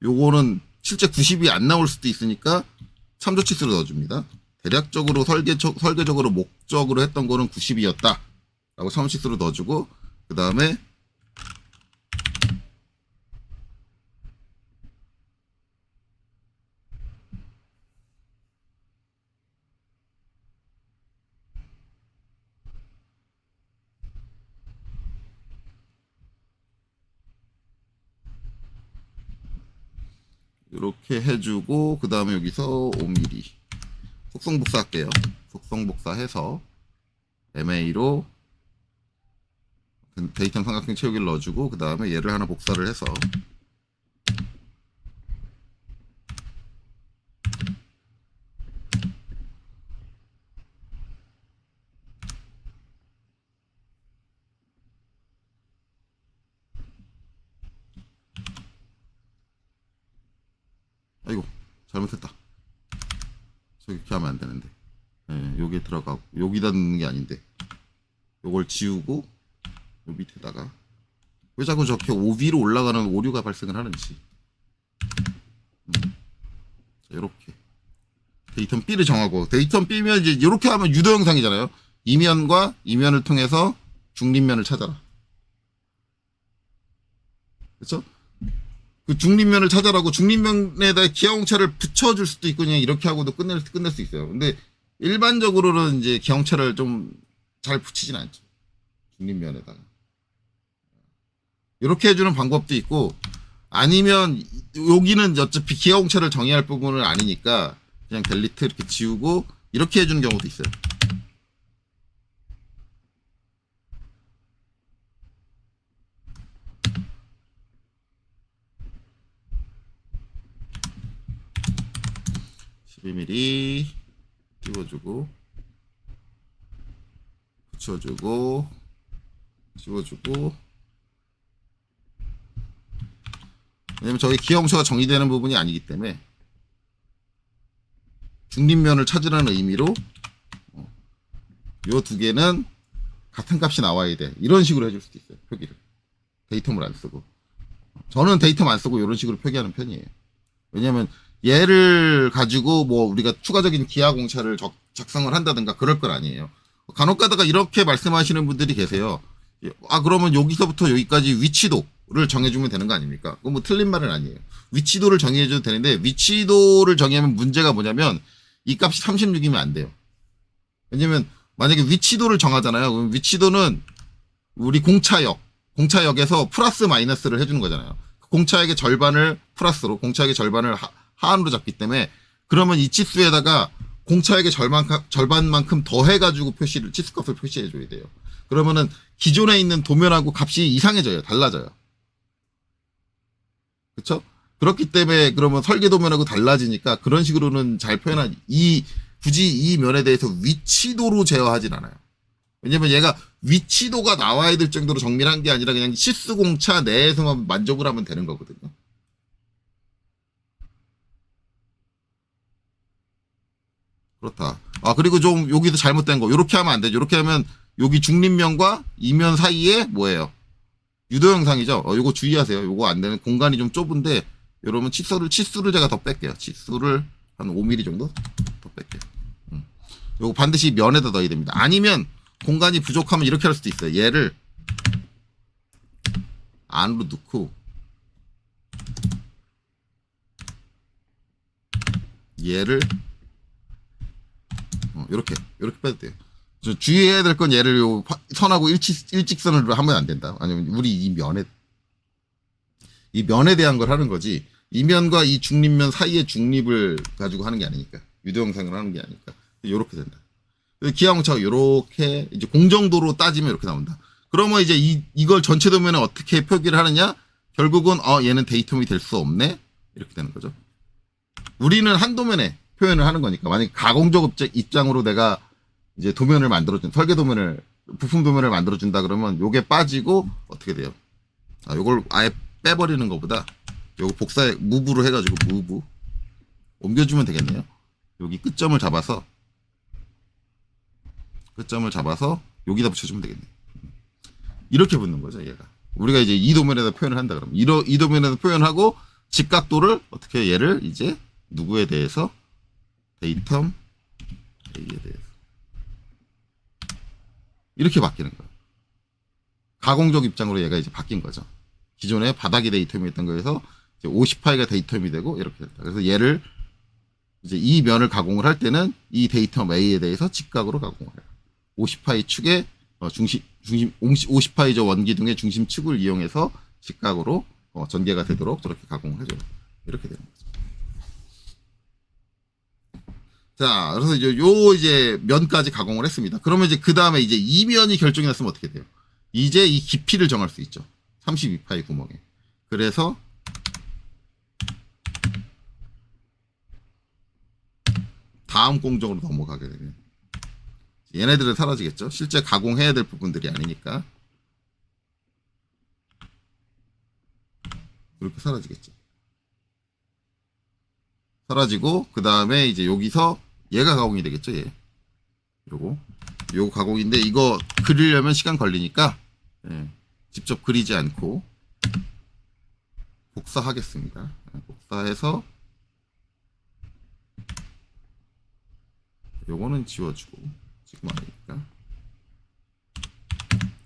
요거는 실제 90이 안 나올 수도 있으니까 참조치수를 넣어줍니다. 대략적으로 설계적으로 목적으로 했던 거는 90이었다 라고 참조치수를 넣어주고 그 다음에 이렇게 해주고 그 다음에 여기서 5mm 속성복사 할게요. 속성복사 해서 MA로 데이터 삼각형 채우기를 넣어주고 그 다음에 얘를 하나 복사를 해서 아이고 잘못했다. 저렇게 하면 안 되는데. 예, 여기에 들어가고 여기다 넣는 게 아닌데 요걸 지우고 요 밑에다가 왜 자꾸 저렇게 위로 올라가는 오류가 발생을 하는지. 자, 요렇게 데이터 B를 정하고 데이터 B면 이제 이렇게 하면 유도 영상이잖아요. 이면과 이면을 통해서 중립면을 찾아라. 그렇죠? 그 중립면을 찾아라고 중립면에다 기하공차를 붙여줄 수도 있고 그냥 이렇게 하고도 끝낼 수 있어요. 근데 일반적으로는 이제 기하공차를 좀 잘 붙이진 않죠. 중립면에다가. 이렇게 해주는 방법도 있고 아니면 여기는 어차피 기하공차를 정의할 부분은 아니니까 그냥 델리트 이렇게 지우고 이렇게 해주는 경우도 있어요. mm 띄워주고 붙여주고 씌워주고 왜냐면 저기 기하공차가 정의되는 부분이 아니기 때문에 중립면을 찾으라는 의미로 요 두 개는 같은 값이 나와야 돼 이런 식으로 해줄 수도 있어요. 표기를 데이터물 안 쓰고 저는 데이터만 안 쓰고 이런 식으로 표기하는 편이에요. 왜냐면 얘를 가지고 뭐 우리가 추가적인 기하공차를 작성을 한다든가 그럴 건 아니에요. 간혹 가다가 이렇게 말씀하시는 분들이 계세요. 아 그러면 여기서부터 여기까지 위치도를 정해주면 되는 거 아닙니까? 그건 뭐 틀린 말은 아니에요. 위치도를 정해줘도 되는데 위치도를 정하면 문제가 뭐냐면 이 값이 36이면 안 돼요. 왜냐면 만약에 위치도를 정하잖아요. 그럼 위치도는 우리 공차역에서 플러스 마이너스를 해주는 거잖아요. 공차역의 절반을 플러스로 공차역의 절반을 하한으로 잡기 때문에 그러면 이 치수에다가 공차역의 절반만큼 더해가지고 치수값을 표시해줘야 돼요. 그러면은 기존에 있는 도면하고 값이 이상해져요. 달라져요. 그쵸? 그렇기 때문에 그러면 설계 도면하고 달라지니까 그런 식으로는 잘 굳이 이 면에 대해서 위치도로 제어하진 않아요. 왜냐면 얘가 위치도가 나와야 될 정도로 정밀한 게 아니라 그냥 치수공차 내에서만 만족을 하면 되는 거거든요. 그렇다. 아, 그리고 좀 여기도 잘못된 거. 요렇게 하면 안 되죠. 요렇게 하면 여기 중립면과 이면 사이에 뭐예요? 유도 영상이죠. 요거 주의하세요. 요거 안 되는 공간이 좀 좁은데 여러분 치수를 제가 더 뺄게요. 치수를 한 5mm 정도 더 뺄게요. 요거 반드시 면에다 넣어야 됩니다. 아니면 공간이 부족하면 이렇게 할 수도 있어요. 얘를 안으로 넣고 얘를 이렇게 빼도 돼요. 주의해야 될 건 얘를 요 선하고 일직선으로 하면 안 된다. 아니면 우리 이 면에 대한 걸 하는 거지. 이 면과 이 중립면 사이의 중립을 가지고 하는 게 아니니까. 유도 영상을 하는 게 아니니까. 요렇게 된다. 기하공차가 요렇게 이제 공정도로 따지면 이렇게 나온다. 그러면 이제 이걸 전체 도면에 어떻게 표기를 하느냐? 결국은 얘는 데이터이 될 수 없네. 이렇게 되는 거죠. 우리는 한 도면에 표현을 하는 거니까 만약 가공적 입장으로 내가 이제 도면을 만들어준 설계 도면을 부품 도면을 만들어준다 그러면 요게 빠지고 어떻게 돼요? 요걸 아예 빼버리는 것보다 요거 복사해 무브로 해가지고 무브 옮겨주면 되겠네요. 여기 끝점을 잡아서 여기다 붙여주면 되겠네요. 이렇게 붙는 거죠, 얘가. 우리가 이제 이 도면에다 표현을 한다 그러면 이 도면에다 표현하고 직각도를 어떻게 얘를 이제 누구에 대해서 데이텀 A에 대해서 이렇게 바뀌는 거예요. 가공적 입장으로 얘가 이제 바뀐 거죠. 기존에 바닥이 데이텀이었던 거에서 이제 50파이가 데이텀이 되고 이렇게 됐다. 그래서 얘를 이제 이 면을 가공을 할 때는 이 데이텀 A에 대해서 직각으로 가공을 해요. 50파이 축의 중심 50파이저 원기둥의 중심축을 이용해서 직각으로 전개가 되도록 저렇게 가공을 해줘요. 이렇게 되는 거죠. 자, 그래서 이제 면까지 가공을 했습니다. 그러면 이제 그 다음에 이제 이 면이 결정이 났으면 어떻게 돼요? 이제 이 깊이를 정할 수 있죠. 32파이 구멍에. 그래서 다음 공정으로 넘어가게 되면 얘네들은 사라지겠죠. 실제 가공해야 될 부분들이 아니니까 이렇게 사라지겠죠. 사라지고 그 다음에 이제 여기서 얘가 가공이 되겠죠. 얘 요거 가공인데 이거 그리려면 시간 걸리니까 직접 그리지 않고 복사하겠습니다. 복사해서 요거는 지워주고 지금 아니니까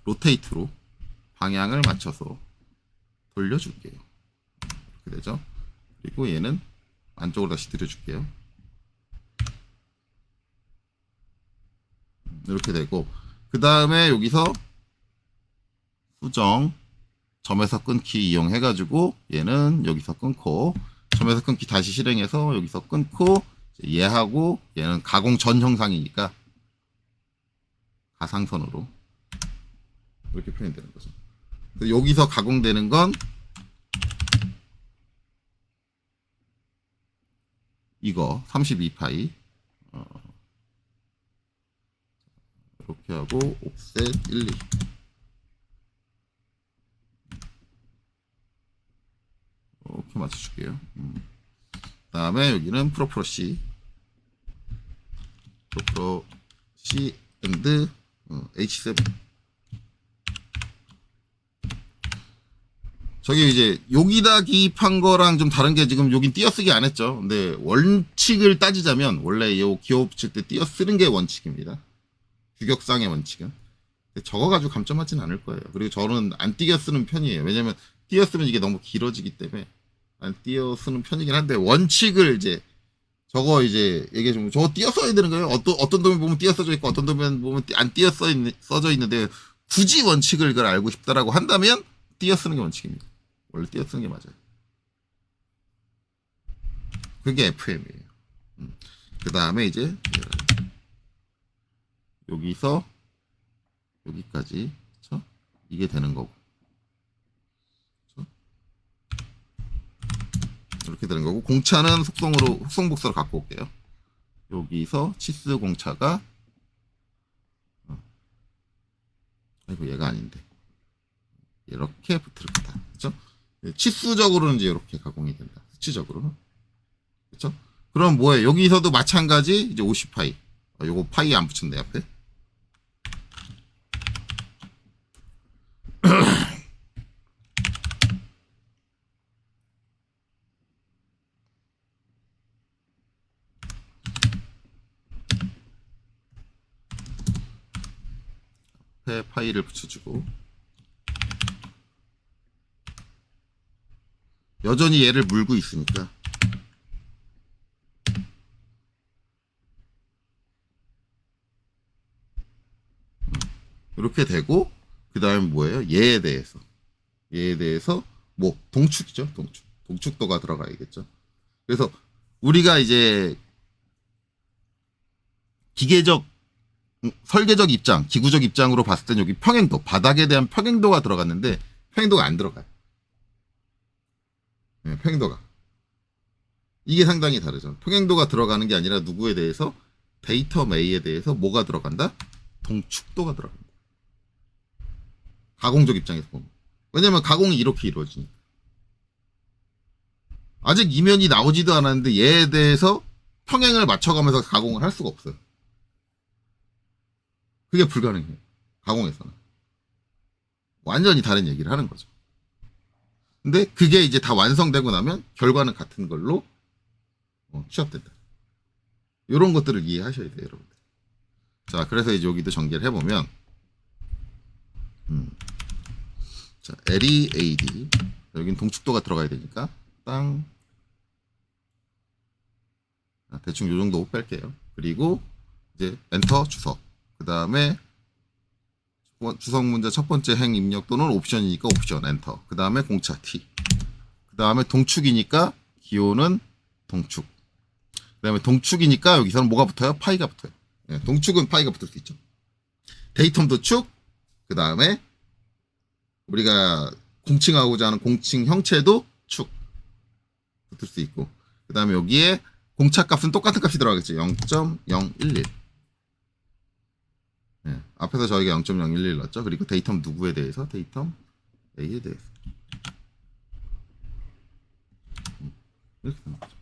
로테이트로 방향을 맞춰서 돌려줄게요. 이렇게 되죠. 그리고 얘는 안쪽으로 다시 들여줄게요. 이렇게 되고 그 다음에 여기서 수정 점에서 끊기 이용해 가지고 얘는 여기서 끊고 점에서 끊기 다시 실행해서 여기서 끊고 얘하고 얘는 가공 전 형상이니까 가상선으로 이렇게 표현되는 거죠. 여기서 가공되는 건 이거 32파이 이렇게 하고 옵셋 1, 2 이렇게 맞춰줄게요. 그 다음에 여기는 프로프로 C and H7 저기 이제 여기다 기입한 거랑 좀 다른 게 지금 여긴 띄어쓰기 안 했죠. 근데 원칙을 따지자면 원래 이 기호 붙일 때 띄어쓰는 게 원칙입니다. 규격상의 원칙은. 적어가지고 감점 맞지는 않을 거예요. 그리고 저는 안 띄어 쓰는 편이에요. 왜냐면 띄어 쓰면 이게 너무 길어지기 때문에 안 띄어 쓰는 편이긴 한데 원칙을 이제 저거 이제 얘기해 주면 저거 띄어 써야 되는 거예요. 어떤 도면 보면 띄어 써져 있고 어떤 도면 보면 안 띄어 써져 있는데 굳이 원칙을 그걸 알고 싶다라고 한다면 띄어 쓰는 게 원칙입니다. 원래 띄어 쓰는 게 맞아요. 그게 FM이에요. 그 다음에 이제 여기서 여기까지 그쵸? 이게 되는 거고 그쵸? 이렇게 되는 거고 공차는 속성복사로 갖고 올게요. 여기서 치수 공차가 아이고 얘가 아닌데 이렇게 붙을 거다. 그쵸? 치수적으로는 이제 이렇게 가공이 된다. 수치적으로는 그쵸? 그럼 뭐예요? 여기서도 마찬가지 이제 50파이 요거 파이 안 붙였네 앞에. 앞에 파이를 붙여주고 여전히 얘를 물고 있으니까 이렇게 되고 그 다음에 뭐예요? 얘에 대해서 뭐 동축이죠. 동축도가 들어가야겠죠. 그래서 우리가 이제 기계적 설계적 입장, 기구적 입장으로 봤을 땐 여기 평행도, 바닥에 대한 평행도가 들어갔는데 평행도가 안 들어가요. 네, 평행도가. 이게 상당히 다르죠. 평행도가 들어가는 게 아니라 누구에 대해서 데이터 A에 대해서 뭐가 들어간다? 동축도가 들어간다. 가공적 입장에서 보면. 왜냐면 가공이 이렇게 이루어지니까. 아직 이면이 나오지도 않았는데 얘에 대해서 평행을 맞춰가면서 가공을 할 수가 없어요. 그게 불가능해요. 가공에서는. 완전히 다른 얘기를 하는 거죠. 근데 그게 이제 다 완성되고 나면 결과는 같은 걸로 취합된다. 이런 것들을 이해하셔야 돼요, 여러분들. 자, 그래서 이제 여기도 전개를 해보면, 자, LEAD. 여긴 동축도가 들어가야 되니까, 땅. 대충 요 정도 뺄게요. 그리고 이제 엔터 주석. 그 다음에 주석 문제 첫 번째 행 입력 또는 옵션이니까 옵션 엔터. 그 다음에 공차 T. 그 다음에 동축이니까 기호는 동축. 그 다음에 동축이니까 여기서는 뭐가 붙어요? 파이가 붙어요. 네, 동축은 파이가 붙을 수 있죠. 데이텀도 축. 그 다음에 우리가 공칭하고자 하는 공칭 형체도 축 붙을 수 있고. 그 다음에 여기에 공차 값은 똑같은 값이 들어가겠죠. 0.011. 네, 앞에서 저희가 0.011 넣었죠. 그리고 데이텀 누구에 대해서? 데이텀 A에 대해서. 이렇게 되는 거죠.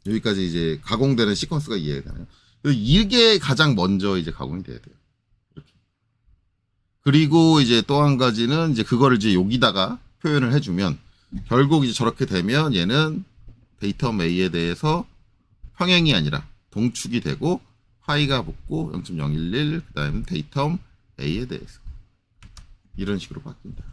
여기까지 이제 가공되는 시퀀스가 이해가 되나요? 이게 가장 먼저 이제 가공이 돼야 돼요. 이렇게. 그리고 이제 또 한 가지는 이제 그거를 이제 여기다가 표현을 해주면 결국 이제 저렇게 되면 얘는 데이터 A에 대해서 평행이 아니라 동축이 되고 파이가 붙고 0.011 그 다음에 데이터 A에 대해서 이런 식으로 바뀐다.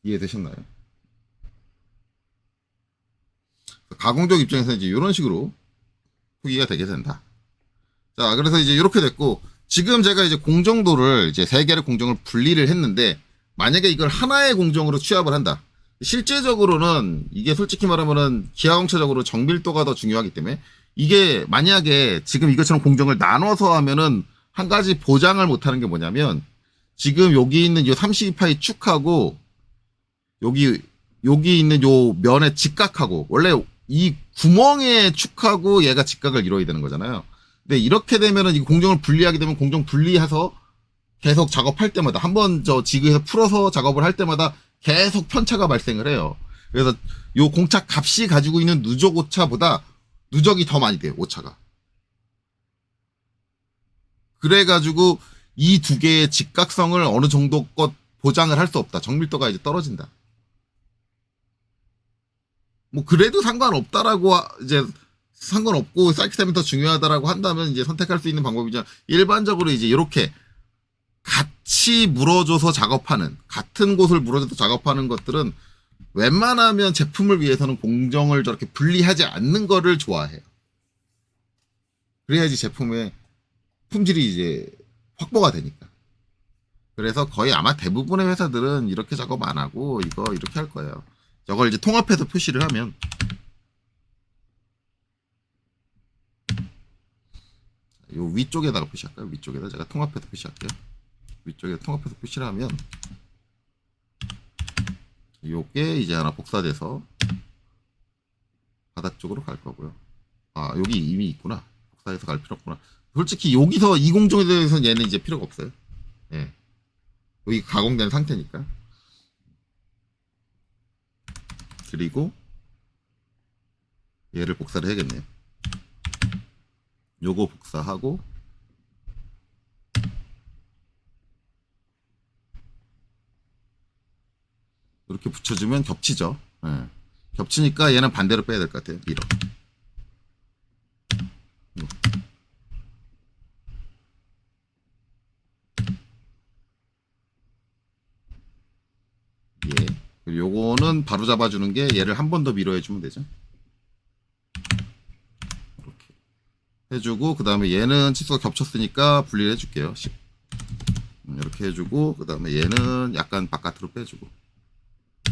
이해되셨나요? 가공적 입장에서 이제 이런 식으로 표기가 되게 된다. 자, 그래서 이제 이렇게 됐고, 지금 제가 이제 공정도를 이제 세 개의 공정을 분리를 했는데, 만약에 이걸 하나의 공정으로 취합을 한다. 실제적으로는 이게 솔직히 말하면은 기하공차적으로 정밀도가 더 중요하기 때문에, 이게 만약에 지금 이것처럼 공정을 나눠서 하면은 한 가지 보장을 못하는 게 뭐냐면, 지금 여기 있는 이 32파이 축하고 여기 있는 요 면의 직각하고 원래 이 구멍의 축하고 얘가 직각을 이루어야 되는 거잖아요. 근데 이렇게 되면은 이 공정을 분리하게 되면 공정 분리해서 계속 작업할 때마다 한번 저 지그에서 풀어서 작업을 할 때마다 계속 편차가 발생을 해요. 그래서 요 공차 값이 가지고 있는 누적 오차보다 누적이 더 많이 돼요. 오차가. 그래가지고 이 두 개의 직각성을 어느 정도껏 보장을 할 수 없다. 정밀도가 이제 떨어진다. 뭐 그래도 상관없다라고 이제 상관없고 사이클템이 더 중요하다라고 한다면 이제 선택할 수 있는 방법이죠. 일반적으로 이제 이렇게 같이 물어줘서 작업하는 같은 곳을 물어줘서 작업하는 것들은 웬만하면 제품을 위해서는 공정을 저렇게 분리하지 않는 거를 좋아해요. 그래야지 제품의 품질이 이제 확보가 되니까. 그래서 거의 아마 대부분의 회사들은 이렇게 작업 안 하고 이거 이렇게 할 거예요. 저걸 이제 통합해서 표시를 하면 요 위쪽에다가 표시할까요? 위쪽에다 제가 통합해서 표시할게요. 위쪽에 통합해서 표시를 하면 요게 이제 하나 복사돼서 바닥 쪽으로 갈 거고요. 아, 여기 이미 있구나. 복사해서 갈 필요 없구나. 솔직히 여기서 이 공정에 대해서는 얘는 이제 필요가 없어요. 예. 여기 가공된 상태니까. 그리고 얘를 복사를 해야겠네요. 요거 복사하고 이렇게 붙여주면 겹치죠. 예. 겹치니까 얘는 반대로 빼야 될 것 같아요. 이렇게. 예. 그리고 요거는 바로 잡아주는 게 얘를 한 번 더 밀어해주면 되죠. 해주고, 그 다음에 얘는 치수가 겹쳤으니까 분리를 해줄게요. 10. 이렇게 해주고, 그 다음에 얘는 약간 바깥으로 빼주고,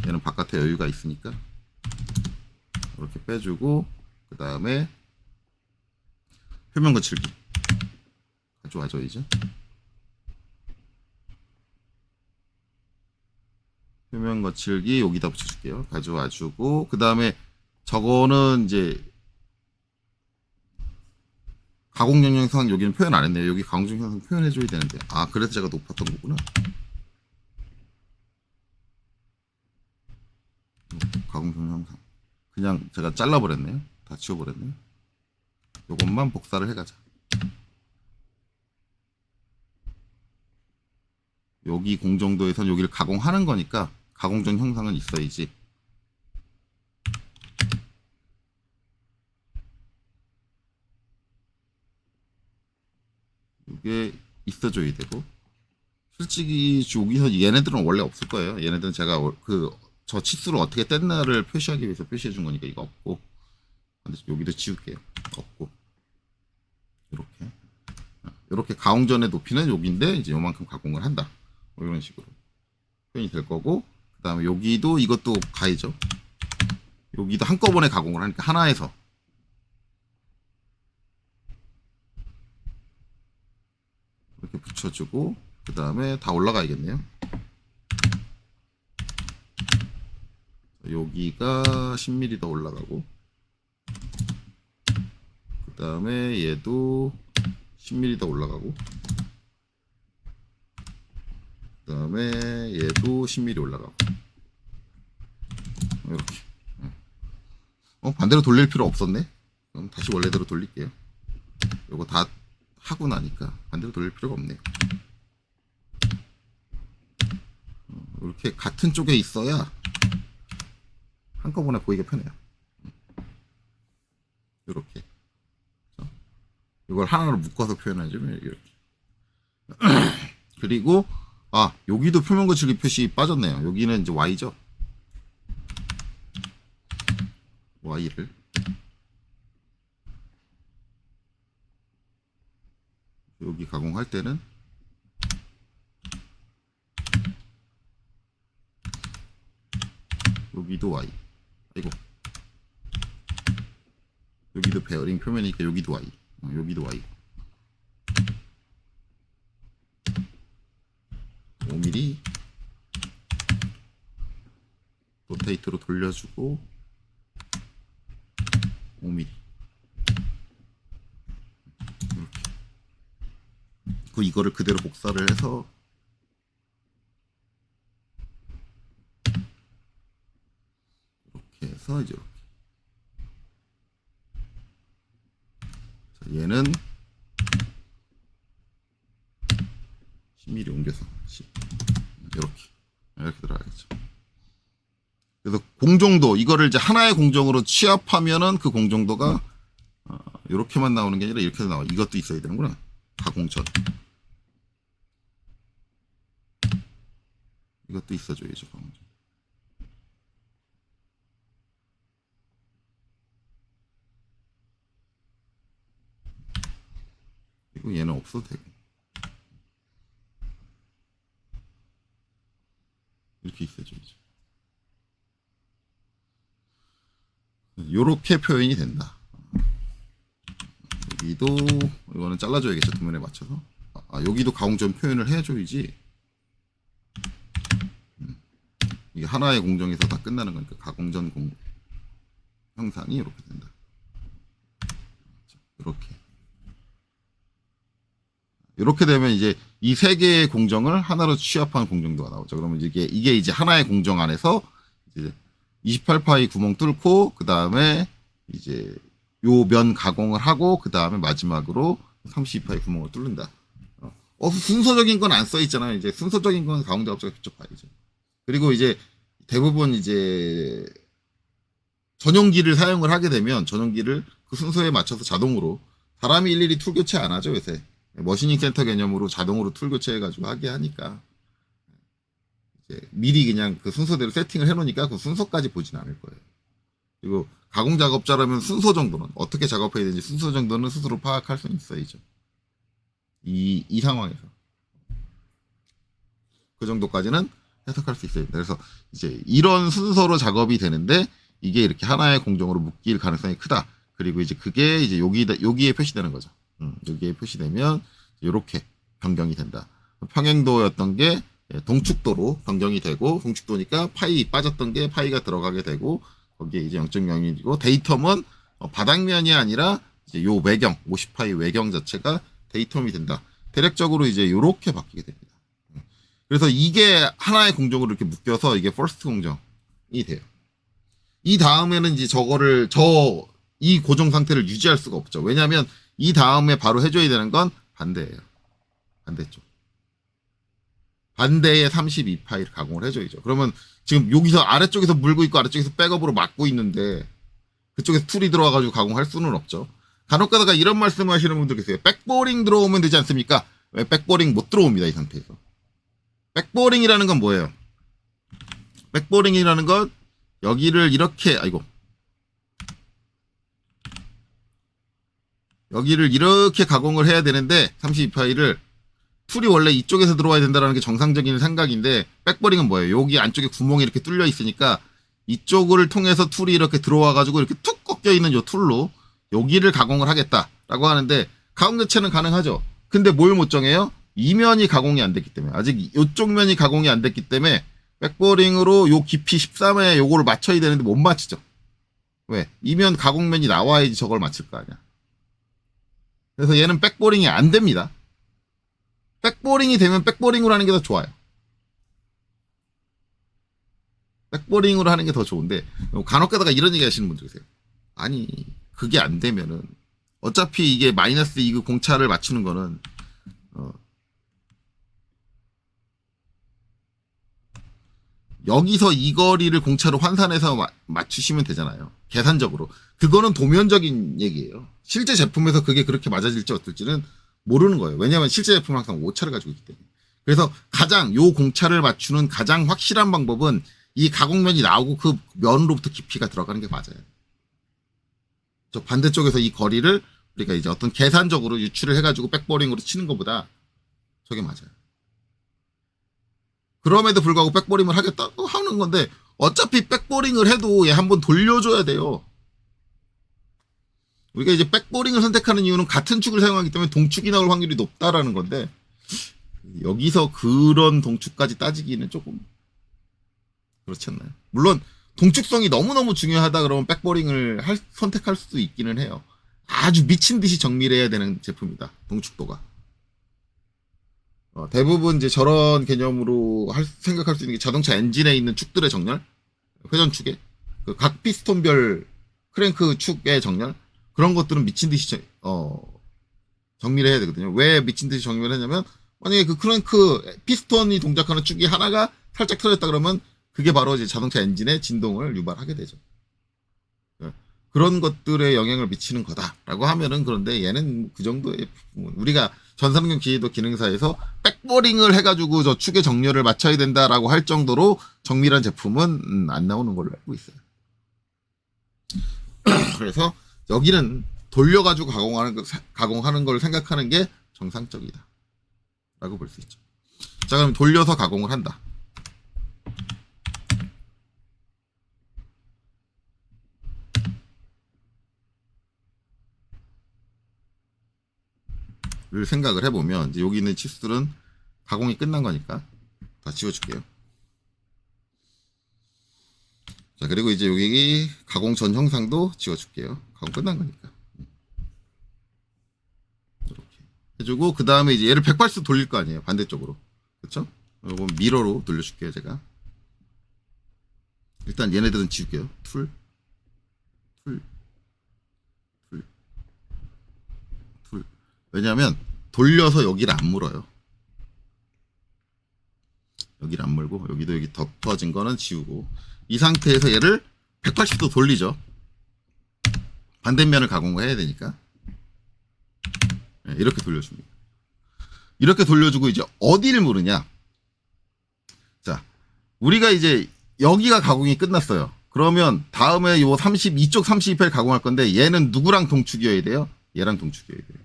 얘는 바깥에 여유가 있으니까 이렇게 빼주고, 그 다음에 표면 거칠기 가져와줘. 이제 표면 거칠기 여기다 붙여줄게요. 가져와주고, 그 다음에 저거는 이제 가공용 영상 여기는 표현 안 했네요. 여기 가공용 영상 표현해줘야 되는데, 아 그래서 제가 높았던 거구나. 가공용 영상 그냥 제가 잘라버렸네요. 다 지워버렸네요. 요것만 복사를 해가자. 여기 공정도에선 여기를 가공하는 거니까 가공 전 형상은 있어야지. 이게 있어줘야 되고, 솔직히 여기서 얘네들은 원래 없을 거예요. 얘네들은 제가 저 치수를 어떻게 뗐나를 표시하기 위해서 표시해 준 거니까 이거 없고, 근데 여기도 지울게요. 없고, 이렇게 가공전의 높이는 여기인데 이제 요만큼 가공을 한다. 뭐 이런 식으로 표현이 될 거고, 그 다음에 여기도 이것도 가이죠. 여기도 한꺼번에 가공을 하니까 하나에서 이렇게 붙여주고, 그 다음에 다 올라가야겠네요. 여기가 10mm 더 올라가고, 그 다음에 얘도 10mm 더 올라가고, 그 다음에 얘도 10mm 올라가고, 이렇게. 반대로 돌릴 필요 없었네. 그럼 다시 원래대로 돌릴게요. 요거 다 하고 나니까 반대로 돌릴 필요가 없네요. 이렇게 같은 쪽에 있어야 한꺼번에 보이게 편해요. 이렇게 이걸 하나로 묶어서 표현하죠. 이렇게. 그리고 여기도 표면 거칠기 표시 빠졌네요. 여기는 이제 Y죠. Y를 여기 가공할 때는 여기도 Y. 아이고, 여기도 베어링 표면이니까 여기도 Y. 여기도 Y. 5mm 로테이트로 돌려주고 5mm 이렇게. 그 이거를 그대로 복사를 해서 이렇게 해서 이제 이렇게. 자, 얘는 10mm 옮겨서 10. 이렇게 들어가겠죠. 그래서 공정도 이거를 이제 하나의 공정으로 취합하면은 그 공정도가 이렇게만 나오는 게 아니라 이렇게 나와. 이것도 있어야 되는구나. 가공전 이것도 있어줘야죠. 가공전. 그리고 얘는 없어도 되고 이렇게 있어줘야죠. 요렇게 표현이 된다. 여기도 이거는 잘라줘야겠죠. 도면에 맞춰서. 여기도 가공전 표현을 해줘야지. 이게 하나의 공정에서 다 끝나는 거니까 가공전 형상이 이렇게 된다. 이렇게 되면 이제 이 세 개의 공정을 하나로 취합한 공정도가 나오죠. 그러면 이게 이제 하나의 공정 안에서 이제 28파이 구멍 뚫고, 그 다음에 이제 요 면 가공을 하고, 그 다음에 마지막으로 32파이 구멍을 뚫는다. 순서적인 건 안 써 있잖아요. 이제 순서적인 건 가공 작업자가 직접 봐야죠. 그리고 이제 대부분 이제 전용기를 사용을 하게 되면 전용기를 그 순서에 맞춰서 자동으로, 사람이 일일이 툴 교체 안 하죠, 요새. 머신닝 센터 개념으로 자동으로 툴 교체해가지고 하게 하니까 이제 미리 그냥 그 순서대로 세팅을 해놓으니까 그 순서까지 보진 않을 거예요. 그리고 가공 작업자라면 순서 정도는 어떻게 작업해야 되는지 순서 정도는 스스로 파악할 수 있어야죠. 이 상황에서 그 정도까지는 해석할 수 있어야 된다. 그래서 이제 이런 순서로 작업이 되는데 이게 이렇게 하나의 공정으로 묶일 가능성이 크다. 그리고 이제 그게 이제 여기에 표시되는 거죠. 여기에 표시되면 이렇게 변경이 된다. 평행도였던 게 동축도로 변경이 되고, 동축도니까 파이 빠졌던 게 파이가 들어가게 되고, 거기에 이제 0.01이고, 데이텀은 바닥면이 아니라 이제 요 외경 50파이 외경 자체가 데이텀이 된다. 대략적으로 이제 요렇게 바뀌게 됩니다. 그래서 이게 하나의 공정으로 이렇게 묶여서 이게 퍼스트 공정이 돼요. 이 다음에는 이제 이 고정 상태를 유지할 수가 없죠. 왜냐하면 이 다음에 바로 해줘야 되는 건 반대예요. 반대쪽. 반대에 32파이를 가공을 해줘야죠. 그러면 지금 여기서 아래쪽에서 물고 있고 아래쪽에서 백업으로 막고 있는데 그쪽에서 툴이 들어와가지고 가공할 수는 없죠. 간혹 가다가 이런 말씀 하시는 분들 계세요. 백보링 들어오면 되지 않습니까? 왜 백보링 못 들어옵니다. 이 상태에서. 백보링이라는 건 뭐예요? 백보링이라는 건 여기를 이렇게 여기를 이렇게 가공을 해야 되는데 32파이를 툴이 원래 이쪽에서 들어와야 된다는 게 정상적인 생각인데, 백버링은 뭐예요? 여기 안쪽에 구멍이 이렇게 뚫려 있으니까 이쪽을 통해서 툴이 이렇게 들어와가지고 이렇게 툭 꺾여 있는 이 툴로 여기를 가공을 하겠다라고 하는데, 가공 자체는 가능하죠. 근데 뭘 못 정해요? 이면이 가공이 안 됐기 때문에, 아직 이쪽 면이 가공이 안 됐기 때문에 백버링으로 요 깊이 13에 요거를 맞춰야 되는데 못 맞추죠. 왜? 이면 가공면이 나와야지 저걸 맞출 거 아니야. 그래서 얘는 백보링이 안 됩니다. 백보링이 되면 백보링으로 하는 게 더 좋아요. 백보링으로 하는 게 더 좋은데, 간혹 가다가 이런 얘기 하시는 분들 계세요. 아니, 그게 안 되면은 어차피 이게 마이너스 이그 공차를 맞추는 거는 여기서 이 거리를 공차로 환산해서 맞추시면 되잖아요. 계산적으로. 그거는 도면적인 얘기예요. 실제 제품에서 그게 그렇게 맞아질지 어떨지는 모르는 거예요. 왜냐하면 실제 제품은 항상 오차를 가지고 있기 때문에. 그래서 요 공차를 맞추는 가장 확실한 방법은 이 가공면이 나오고 그 면으로부터 깊이가 들어가는 게 맞아요. 저 반대쪽에서 이 거리를 우리가 이제 어떤 계산적으로 유출을 해가지고 백보링으로 치는 것보다 저게 맞아요. 그럼에도 불구하고 백보링을 하겠다고 하는 건데, 어차피 백보링을 해도 얘 한번 돌려줘야 돼요. 우리가 이제 백보링을 선택하는 이유는 같은 축을 사용하기 때문에 동축이 나올 확률이 높다라는 건데, 여기서 그런 동축까지 따지기는 조금 그렇지 않나요? 물론 동축성이 너무너무 중요하다 그러면 백보링을 선택할 수도 있기는 해요. 아주 미친 듯이 정밀해야 되는 제품이다. 동축도가. 대부분 이제 저런 개념으로 생각할 수 있는 게 자동차 엔진에 있는 축들의 정렬, 회전축에 그 각 피스톤별 크랭크 축의 정렬, 그런 것들은 미친 듯이 정밀해야 되거든요. 왜 미친 듯이 정밀하냐면, 만약에 그 크랭크 피스톤이 동작하는 축이 하나가 살짝 틀어졌다 그러면 그게 바로 이제 자동차 엔진의 진동을 유발하게 되죠. 그런 것들에 영향을 미치는 거다라고 하면은, 그런데 얘는 그 정도의 부분, 우리가 전산경 기계도 기능사에서 백보링을 해가지고 저 축의 정렬을 맞춰야 된다라고 할 정도로 정밀한 제품은 안 나오는 걸로 알고 있어요. 그래서 여기는 돌려가지고 가공하는 걸 생각하는 게 정상적이다 라고 볼 수 있죠. 자, 그럼 돌려서 가공을 한다. 를 생각을 해보면, 이제 여기 있는 치수들은 가공이 끝난 거니까 다 지워줄게요. 자, 그리고 이제 여기 가공 전 형상도 지워줄게요. 가공 끝난 거니까. 이렇게 해주고, 그 다음에 이제 얘를 180도 돌릴 거 아니에요. 반대쪽으로. 그쵸? 이건 미러로 돌려줄게요, 제가. 일단 얘네들은 지울게요. 툴. 왜냐하면 돌려서 여기를 안 물어요. 여기를 안 물고, 여기도 여기 덮어진 거는 지우고, 이 상태에서 얘를 180도 돌리죠. 반대면을 가공을 해야 되니까. 네, 이렇게 돌려줍니다. 이렇게 돌려주고 이제 어디를 물으냐. 자, 우리가 이제 여기가 가공이 끝났어요. 그러면 다음에 요 32쪽 32파일 가공할 건데 얘는 누구랑 동축이어야 돼요? 얘랑 동축이어야 돼요.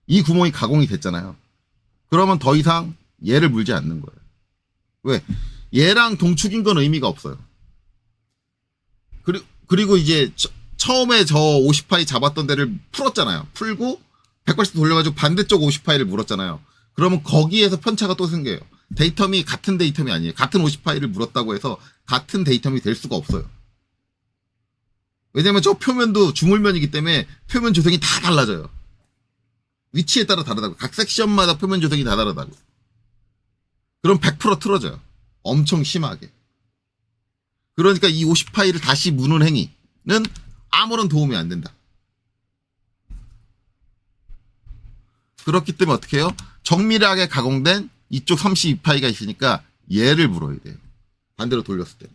이 구멍이 가공이 됐잖아요. 그러면 더 이상 얘를 물지 않는 거예요. 왜? 얘랑 동축인 건 의미가 없어요. 그리고 이제 처음에 저 50파이 잡았던 데를 풀었잖아요. 풀고 180도 돌려가지고 반대쪽 50파이를 물었잖아요. 그러면 거기에서 편차가 또 생겨요. 데이텀이 같은 데이텀이 아니에요. 같은 50파이를 물었다고 해서 같은 데이텀이 될 수가 없어요. 왜냐면 저 표면도 주물면이기 때문에 표면 조성이 다 달라져요. 위치에 따라 다르다고. 각 섹션마다 표면 조성이 다 다르다고. 그럼 100% 틀어져요. 엄청 심하게. 그러니까 이 50파이를 다시 무는 행위는 아무런 도움이 안 된다. 그렇기 때문에 어떻게 해요? 정밀하게 가공된 이쪽 32파이가 있으니까 얘를 물어야 돼요. 반대로 돌렸을 때.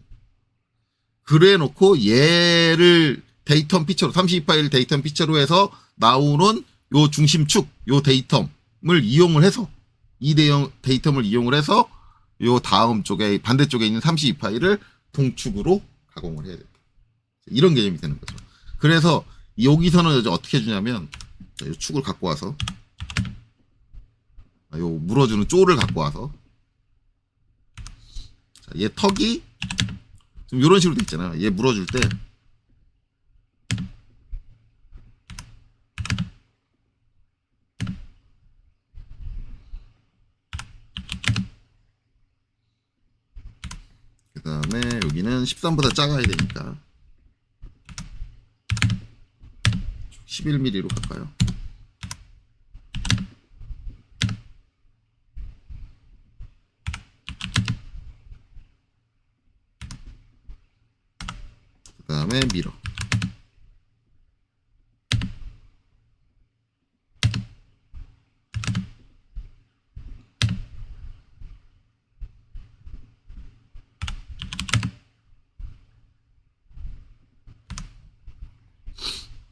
그래 놓고 얘를 데이텀 피처로 32파이를 데이텀 피처로 해서 나오는 요 중심축 요 데이텀을 이용을 해서 이 데이텀을 이용을 해서 요 다음 쪽에 반대쪽에 있는 32파이를 동축으로 가공을 해야 돼요. 이런 개념이 되는 거죠. 그래서 여기서는 이제 어떻게 해주냐면 이 축을 갖고 와서 요 물어주는 쪼를 갖고 와서 자, 얘 턱이 좀 이런 식으로 돼 있잖아요. 얘 물어줄 때 그 다음에 여기는 13보다 작아야 되니까 11mm로 갈까요? 그 다음에 밀어.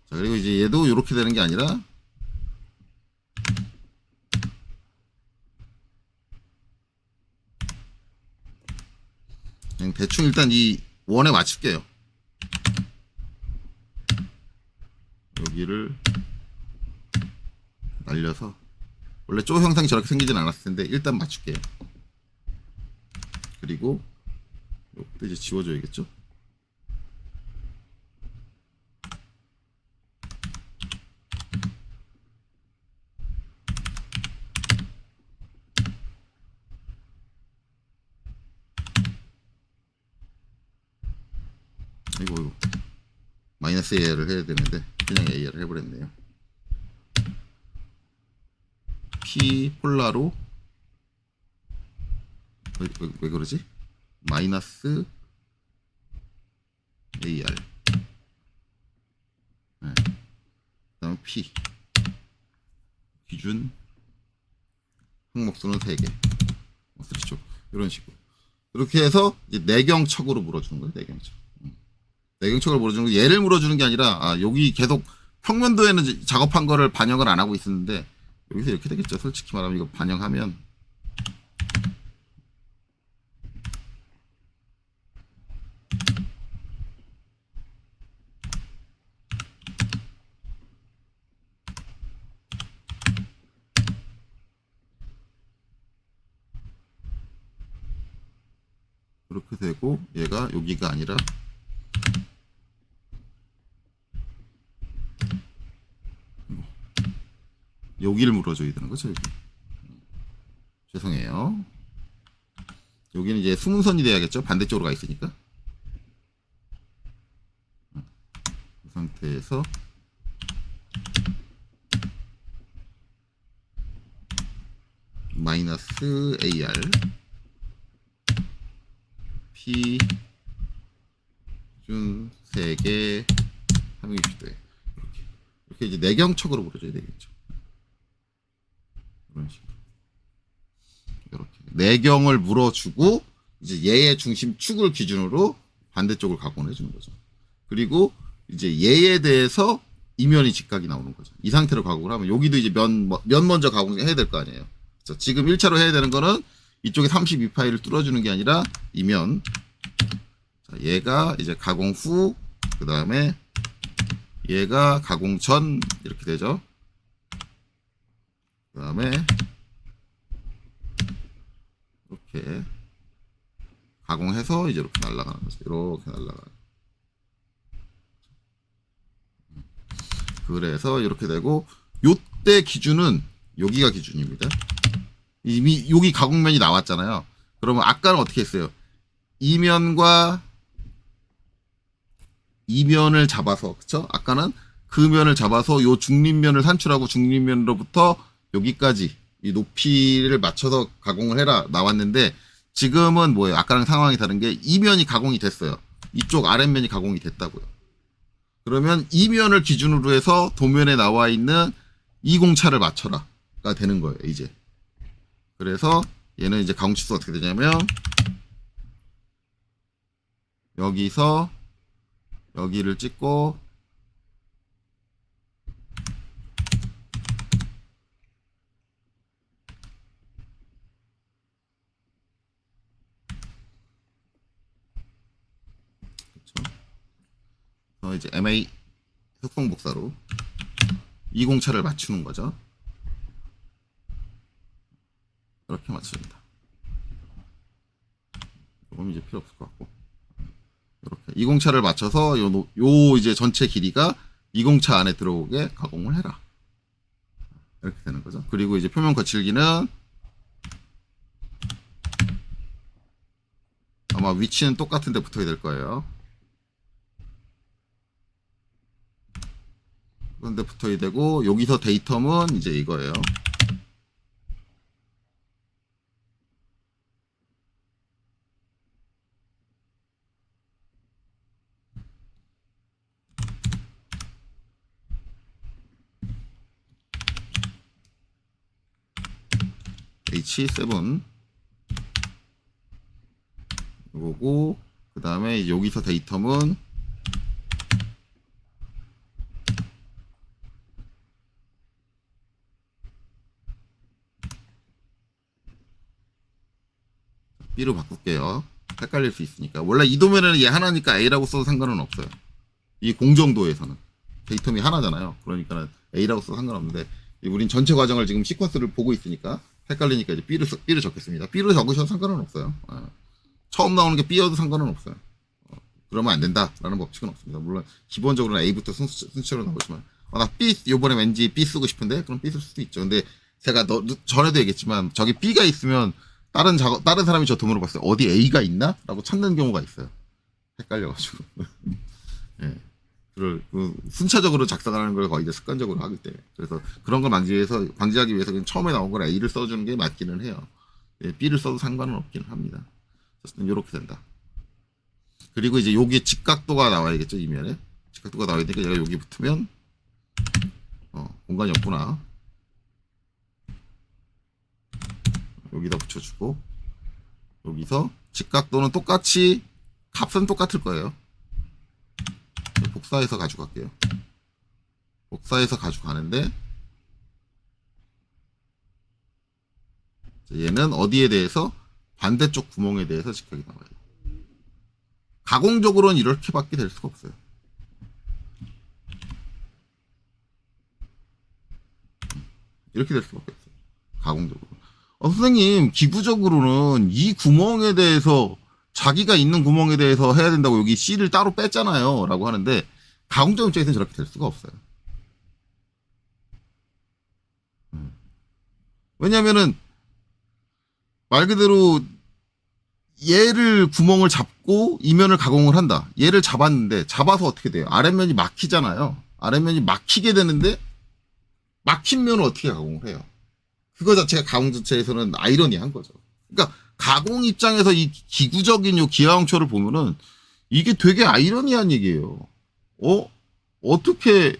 자, 그리고 이제 얘도 이렇게 되는 게 아니라 그냥 대충 일단 이 원에 맞출게요. 여기를 날려서 원래 쪼 형상이 저렇게 생기진 않았을 텐데 일단 맞출게요. 그리고 이것도 이제 지워줘야겠죠. 이거 마이너스 AR을 해야 되는데 그냥 AR을 해버렸네요. P 폴라로 왜 그러지? 마이너스 AR 네. 그 다음 P 기준 항목수는 3개 3쪽 이런 식으로 이렇게 해서 이제 내경척으로 물어주는 거예요. 내경척. 내경척을 물어주는 거 얘를 물어주는 게 아니라 여기 계속 평면도에는 작업한 거를 반영을 안 하고 있었는데 여기서 이렇게 되겠죠. 솔직히 말하면 이거 반영하면 이렇게 되고 얘가 여기가 아니라 여기를 물어줘야 되는 거죠. 여기. 죄송해요. 여기는 이제 수문선이 돼야겠죠. 반대쪽으로 가 있으니까. 이 상태에서 마이너스 AR P 준 3개 360도에 이렇게 이제 내경척으로 물어줘야 되겠죠. 이런 식으로 이렇게 내경을 물어주고 이제 얘의 중심축을 기준으로 반대쪽을 가공해 주는 거죠. 그리고 이제 얘에 대해서 이면이 직각이 나오는 거죠. 이 상태로 가공을 하면 여기도 이제 면 먼저 가공해야 될 거 아니에요. 그래서 지금 1차로 해야 되는 거는 이쪽에 32파이를 뚫어주는 게 아니라 이면 자, 얘가 이제 가공 후, 그 다음에 얘가 가공 전 이렇게 되죠. 그 다음에 이렇게 가공해서 이제 이렇게 날아가는 거죠. 이렇게 날아가는. 그래서 이렇게 되고, 요때 기준은 여기가 기준입니다. 이미 여기 가공면이 나왔잖아요. 그러면 아까는 어떻게 했어요? 이면과 이면을 잡아서, 그쵸? 아까는 그 면을 잡아서 요 중립면을 산출하고 중립면으로부터 여기까지 이 높이를 맞춰서 가공을 해라 나왔는데, 지금은 뭐예요? 아까랑 상황이 다른 게 이면이 가공이 됐어요. 이쪽 아랫면이 가공이 됐다고요. 그러면 이면을 기준으로 해서 도면에 나와 있는 이 공차를 맞춰라가 되는 거예요, 이제. 그래서 얘는 이제 가공 치수가 어떻게 되냐면, 여기서 여기를 찍고, 그렇죠? 이제 MA 흑봉복사로 이 공차를 맞추는 거죠. 이렇게 맞춥니다. 이건 이제 필요 없을 것 같고, 이렇게 이 공차를 맞춰서 요 이제 전체 길이가 이 공차 안에 들어오게 가공을 해라. 이렇게 되는 거죠. 그리고 이제 표면 거칠기는 아마 위치는 똑같은 데 붙어야 될 거예요. 그런데 붙어야 되고, 여기서 데이텀은 이제 이거예요. H7 이거고, 그 다음에 여기서 데이텀은 B로 바꿀게요. 헷갈릴 수 있으니까. 원래 이 도면에는 얘 하나니까 A라고 써도 상관은 없어요. 이 공정도에서는 데이텀이 하나잖아요. 그러니까 A라고 써도 상관없는데, 우린 전체 과정을 지금 시퀀스를 보고 있으니까 헷갈리니까 이제 B를 적겠습니다. B를 적으셔도 상관은 없어요. 처음 나오는 게 B여도 상관은 없어요. 그러면 안 된다라는 법칙은 없습니다. 물론 기본적으로는 A부터 순서로 나오지만, 나 B 요번에 왠지 B 쓰고 싶은데, 그럼 B 쓸 수도 있죠. 근데 제가 전에도 얘기했지만, 저기 B가 있으면 다른 사람이 저 도면을 봤을 때 어디 A가 있나? 라고 찾는 경우가 있어요. 헷갈려가지고. 예. 순차적으로 작성하는 걸 거의 이제 습관적으로 하기 때문에. 그래서 그런 걸 방지하기 위해서 그냥 처음에 나온 걸 A를 써주는 게 맞기는 해요. 예, B를 써도 상관은 없기는 합니다. 어쨌든 이렇게 된다. 그리고 이제 여기에 직각도가 나와야겠죠, 이면에. 직각도가 나와야 되니까 얘가 여기 붙으면, 공간이 없구나. 여기다 붙여주고, 여기서 직각도는 똑같이, 값은 똑같을 거예요. 복사해서 가져갈게요. 복사해서 가져가는데, 얘는 어디에 대해서? 반대쪽 구멍에 대해서 직각이 나와요. 가공적으로는 이렇게밖에 될 수가 없어요. 이렇게 될 수밖에 없어요. 가공적으로. 선생님, 기구적으로는 이 구멍에 대해서, 자기가 있는 구멍에 대해서 해야 된다고 여기 C를 따로 뺐잖아요. 라고 하는데, 가공적 입장에서는 저렇게 될 수가 없어요. 왜냐면은, 말 그대로, 얘를 구멍을 잡고 이면을 가공을 한다. 얘를 잡았는데, 잡아서 어떻게 돼요? 아랫면이 막히잖아요. 아랫면이 막히게 되는데, 막힌 면을 어떻게 가공을 해요? 그거 자체가 가공 자체에서는 아이러니한 거죠. 그러니까 가공 입장에서 이 기구적인 요 기하형처를 보면은 이게 되게 아이러니한 얘기예요. 어떻게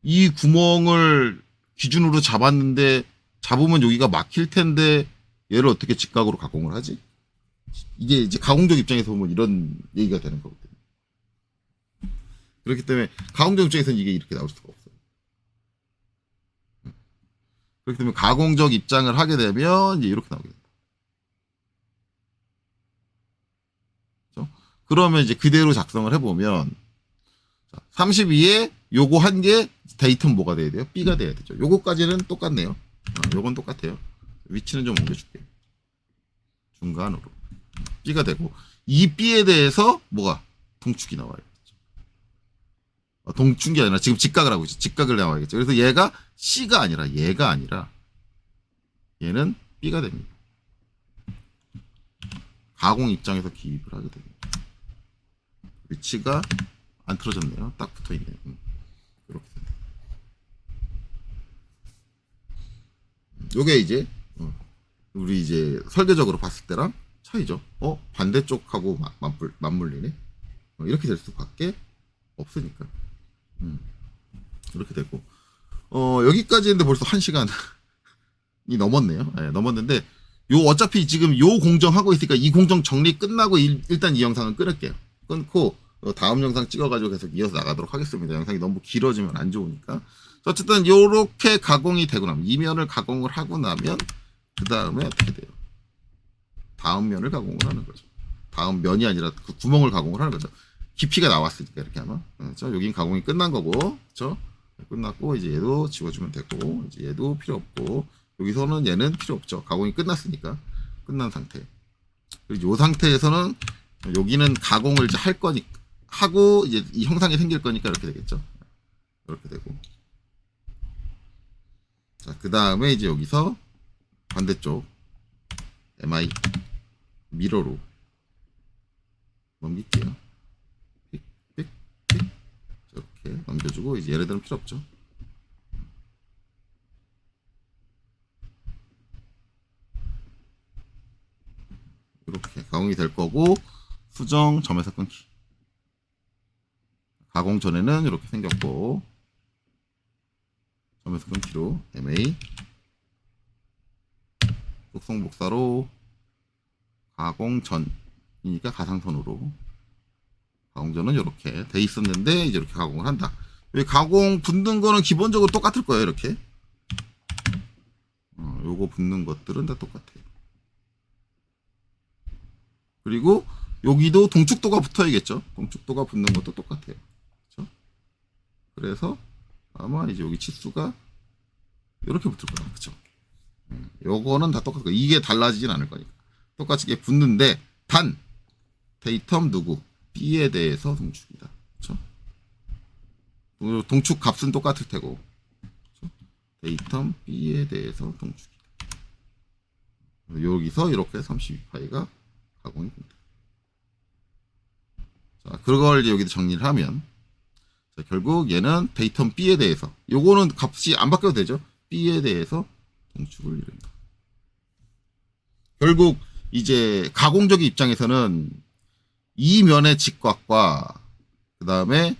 이 구멍을 기준으로 잡았는데, 잡으면 여기가 막힐 텐데 얘를 어떻게 직각으로 가공을 하지? 이게 이제 가공적 입장에서 보면 이런 얘기가 되는 거거든요. 그렇기 때문에 가공적 입장에서는 이게 이렇게 나올 수가 없어요. 그렇기 때문에 가공적 입장을 하게 되면 이제 이렇게 나오게 됩니다. 그러면 이제 그대로 작성을 해보면 32에 요거 한 개 데이터는 뭐가 돼야 돼요? B가 돼야 되죠. 요거까지는 똑같네요. 요건 똑같아요. 위치는 좀 옮겨줄게요. 중간으로 B가 되고 이 B에 대해서 뭐가 동축이 나와요. 동축이 아니라 지금 직각을 하고 있죠. 직각을 나와야겠죠. 그래서 얘가 C가 아니라 얘가 아니라 얘는 B가 됩니다. 가공 입장에서 기입을 하게 됩니다. 위치가 안 틀어졌네요. 딱 붙어 있네요. 이렇게 됩니다. 요게 이제 우리 이제 설계적으로 봤을 때랑 차이죠. 반대쪽하고 맞물리네. 이렇게 될 수밖에 없으니까. 이렇게 되고 여기까지 했는데 벌써 1시간이 넘었네요. 네, 넘었는데 요 어차피 지금 요 공정 하고 있으니까 이 공정 정리 끝나고 일단 이 영상은 끊을게요. 끊고 다음 영상 찍어가지고 계속 이어서 나가도록 하겠습니다. 영상이 너무 길어지면 안 좋으니까. 어쨌든 요렇게 가공이 되고 나면 이면을 가공을 하고 나면 그 다음에 어떻게 돼요? 다음 면을 가공을 하는 거죠. 다음 면이 아니라 그 구멍을 가공을 하는 거죠. 깊이가 나왔으니까 이렇게 하면. 그렇죠? 여긴 가공이 끝난 거고, 그렇죠? 끝났고 이제 얘도 지워주면 되고, 이제 얘도 필요 없고, 여기서는 얘는 필요 없죠. 가공이 끝났으니까 끝난 상태. 그리고 이 상태에서는 여기는 가공을 이제 할 거니까 하고 이제 이 형상이 생길 거니까 이렇게 되겠죠. 이렇게 되고. 자, 그 다음에 이제 여기서 반대쪽 MI 미러로 넘길게요. 픽. 이렇게 넘겨주고 이제 얘네들은 필요 없죠. 이렇게 가공이 될 거고 수정 점에서 끊기. 가공 전에는 이렇게 생겼고 점에서 끊기로 MA 속성복사로 가공 전이니까 가상선으로 가공 전은 이렇게 돼 있었는데 이제 이렇게 가공을 한다. 여기 가공 붙는 거는 기본적으로 똑같을 거예요. 이렇게 요거 붙는 것들은 다 똑같아요. 그리고 여기도 동축도가 붙어야겠죠. 동축도가 붙는 것도 똑같아요. 그렇죠? 그래서 아마 이제 여기 치수가 이렇게 붙을 거다. 그렇죠? 요거는 다 똑같을 거예요. 이게 달라지진 않을 거니까. 똑같이 이게 붙는데 단 데이텀 누구 B에 대해서 동축이다. 그렇죠? 동축 값은 똑같을 테고. 그렇죠? 데이텀 B에 대해서 동축이다. 여기서 이렇게 32파이가 가공이 됩니다. 자, 그걸 이제 여기다 정리를 하면 자, 결국 얘는 데이텀 B에 대해서 요거는 값이 안 바뀌어도 되죠. B에 대해서 동축을 이룬다. 결국 이제 가공적인 입장에서는 이 면의 직각과 그 다음에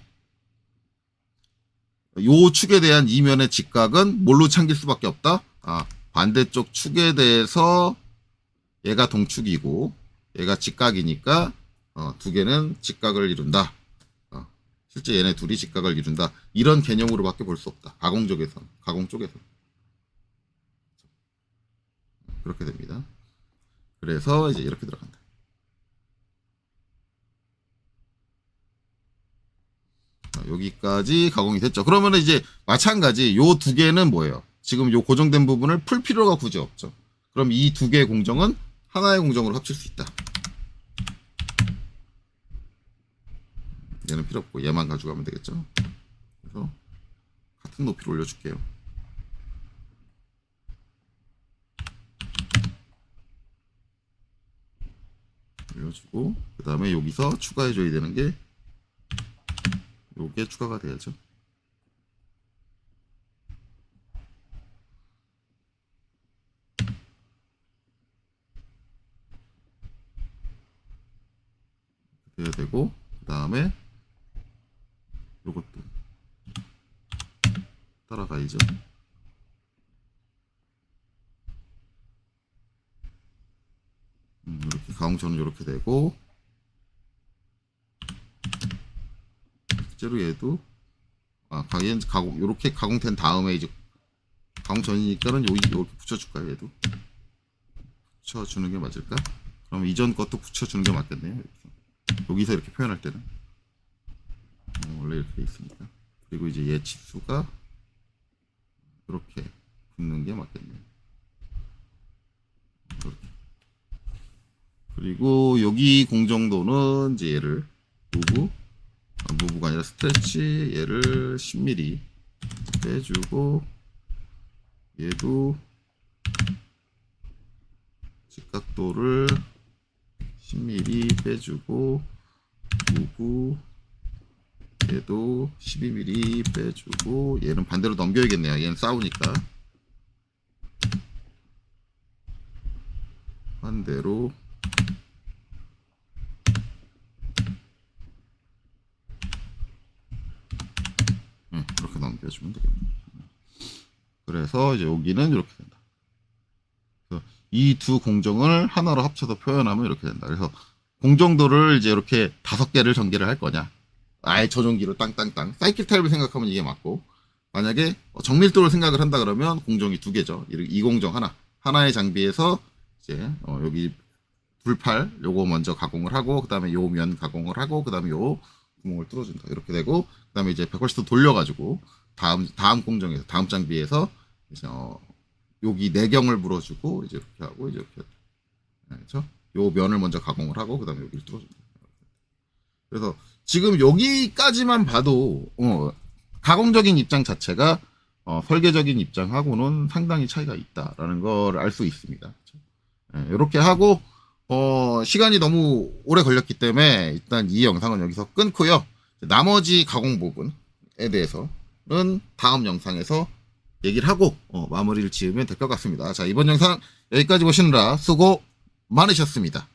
요 축에 대한 이 면의 직각은 뭘로 참길 수밖에 없다. 반대쪽 축에 대해서 얘가 동축이고 얘가 직각이니까 두 개는 직각을 이룬다. 실제 얘네 둘이 직각을 이룬다. 이런 개념으로밖에 볼 수 없다. 가공 쪽에서 그렇게 됩니다. 그래서 이제 이렇게 들어간다. 여기까지 가공이 됐죠. 그러면 이제 마찬가지 요 두 개는 뭐예요? 지금 요 고정된 부분을 풀 필요가 굳이 없죠. 그럼 이 두 개의 공정은 하나의 공정으로 합칠 수 있다. 얘는 필요 없고 얘만 가져가면 되겠죠. 그래서 같은 높이로 올려줄게요. 올려주고 그 다음에 여기서 추가해줘야 되는 게 요게 추가가 돼야죠. 돼야 되고 그 다음에 요것도 따라가야죠. 이렇게 가공처는 이렇게 되고 실제로 얘도 가공 이렇게 가공된 다음에 이제 가공 전이니까는 여기 이렇게 붙여줄까요? 얘도 붙여주는 게 맞을까? 그럼 이전 것도 붙여주는 게 맞겠네요. 이렇게. 여기서 이렇게 표현할 때는 원래 이렇게 돼 있으니까. 그리고 이제 얘 치수가 이렇게 붙는 게 맞겠네요. 이렇게. 그리고 여기 공정도는 이제 얘를 무브가 아니라 스트레치 얘를 10mm 빼주고, 얘도 직각도를 10mm 빼주고, 무브 얘도 12mm 빼주고, 얘는 반대로 넘겨야겠네요. 얘는 싸우니까. 반대로 이렇게 넘겨주면 되겠네요. 그래서 이제 여기는 이렇게 된다. 이 두 공정을 하나로 합쳐서 표현하면 이렇게 된다. 그래서 공정도를 이제 이렇게 5개를 전개를 할 거냐, 아예 조종기로 땅땅땅 사이클 타입을 생각하면 이게 맞고, 만약에 정밀도를 생각을 한다 그러면 공정이 2개죠. 이 공정 하나의 장비에서 이제 여기 불팔 요거 먼저 가공을 하고, 그 다음에 요 면 가공을 하고, 그 다음에 요 구멍을 뚫어준다. 이렇게 되고, 그 다음에 이제 180도 돌려가지고 다음 공정에서, 다음 장비에서 이제 여기 내경을 물어주고, 이제 이렇게 하고, 이제 이렇게, 그렇죠? 요 면을 먼저 가공을 하고, 그 다음에 여기를 뚫어준다. 그래서 지금 여기까지만 봐도 가공적인 입장 자체가 설계적인 입장하고는 상당히 차이가 있다라는 걸 알 수 있습니다. 이렇게 하고 시간이 너무 오래 걸렸기 때문에 일단 이 영상은 여기서 끊고요. 나머지 가공 부분에 대해서는 다음 영상에서 얘기를 하고 마무리를 지으면 될 것 같습니다. 자, 이번 영상 여기까지 보시느라 수고 많으셨습니다.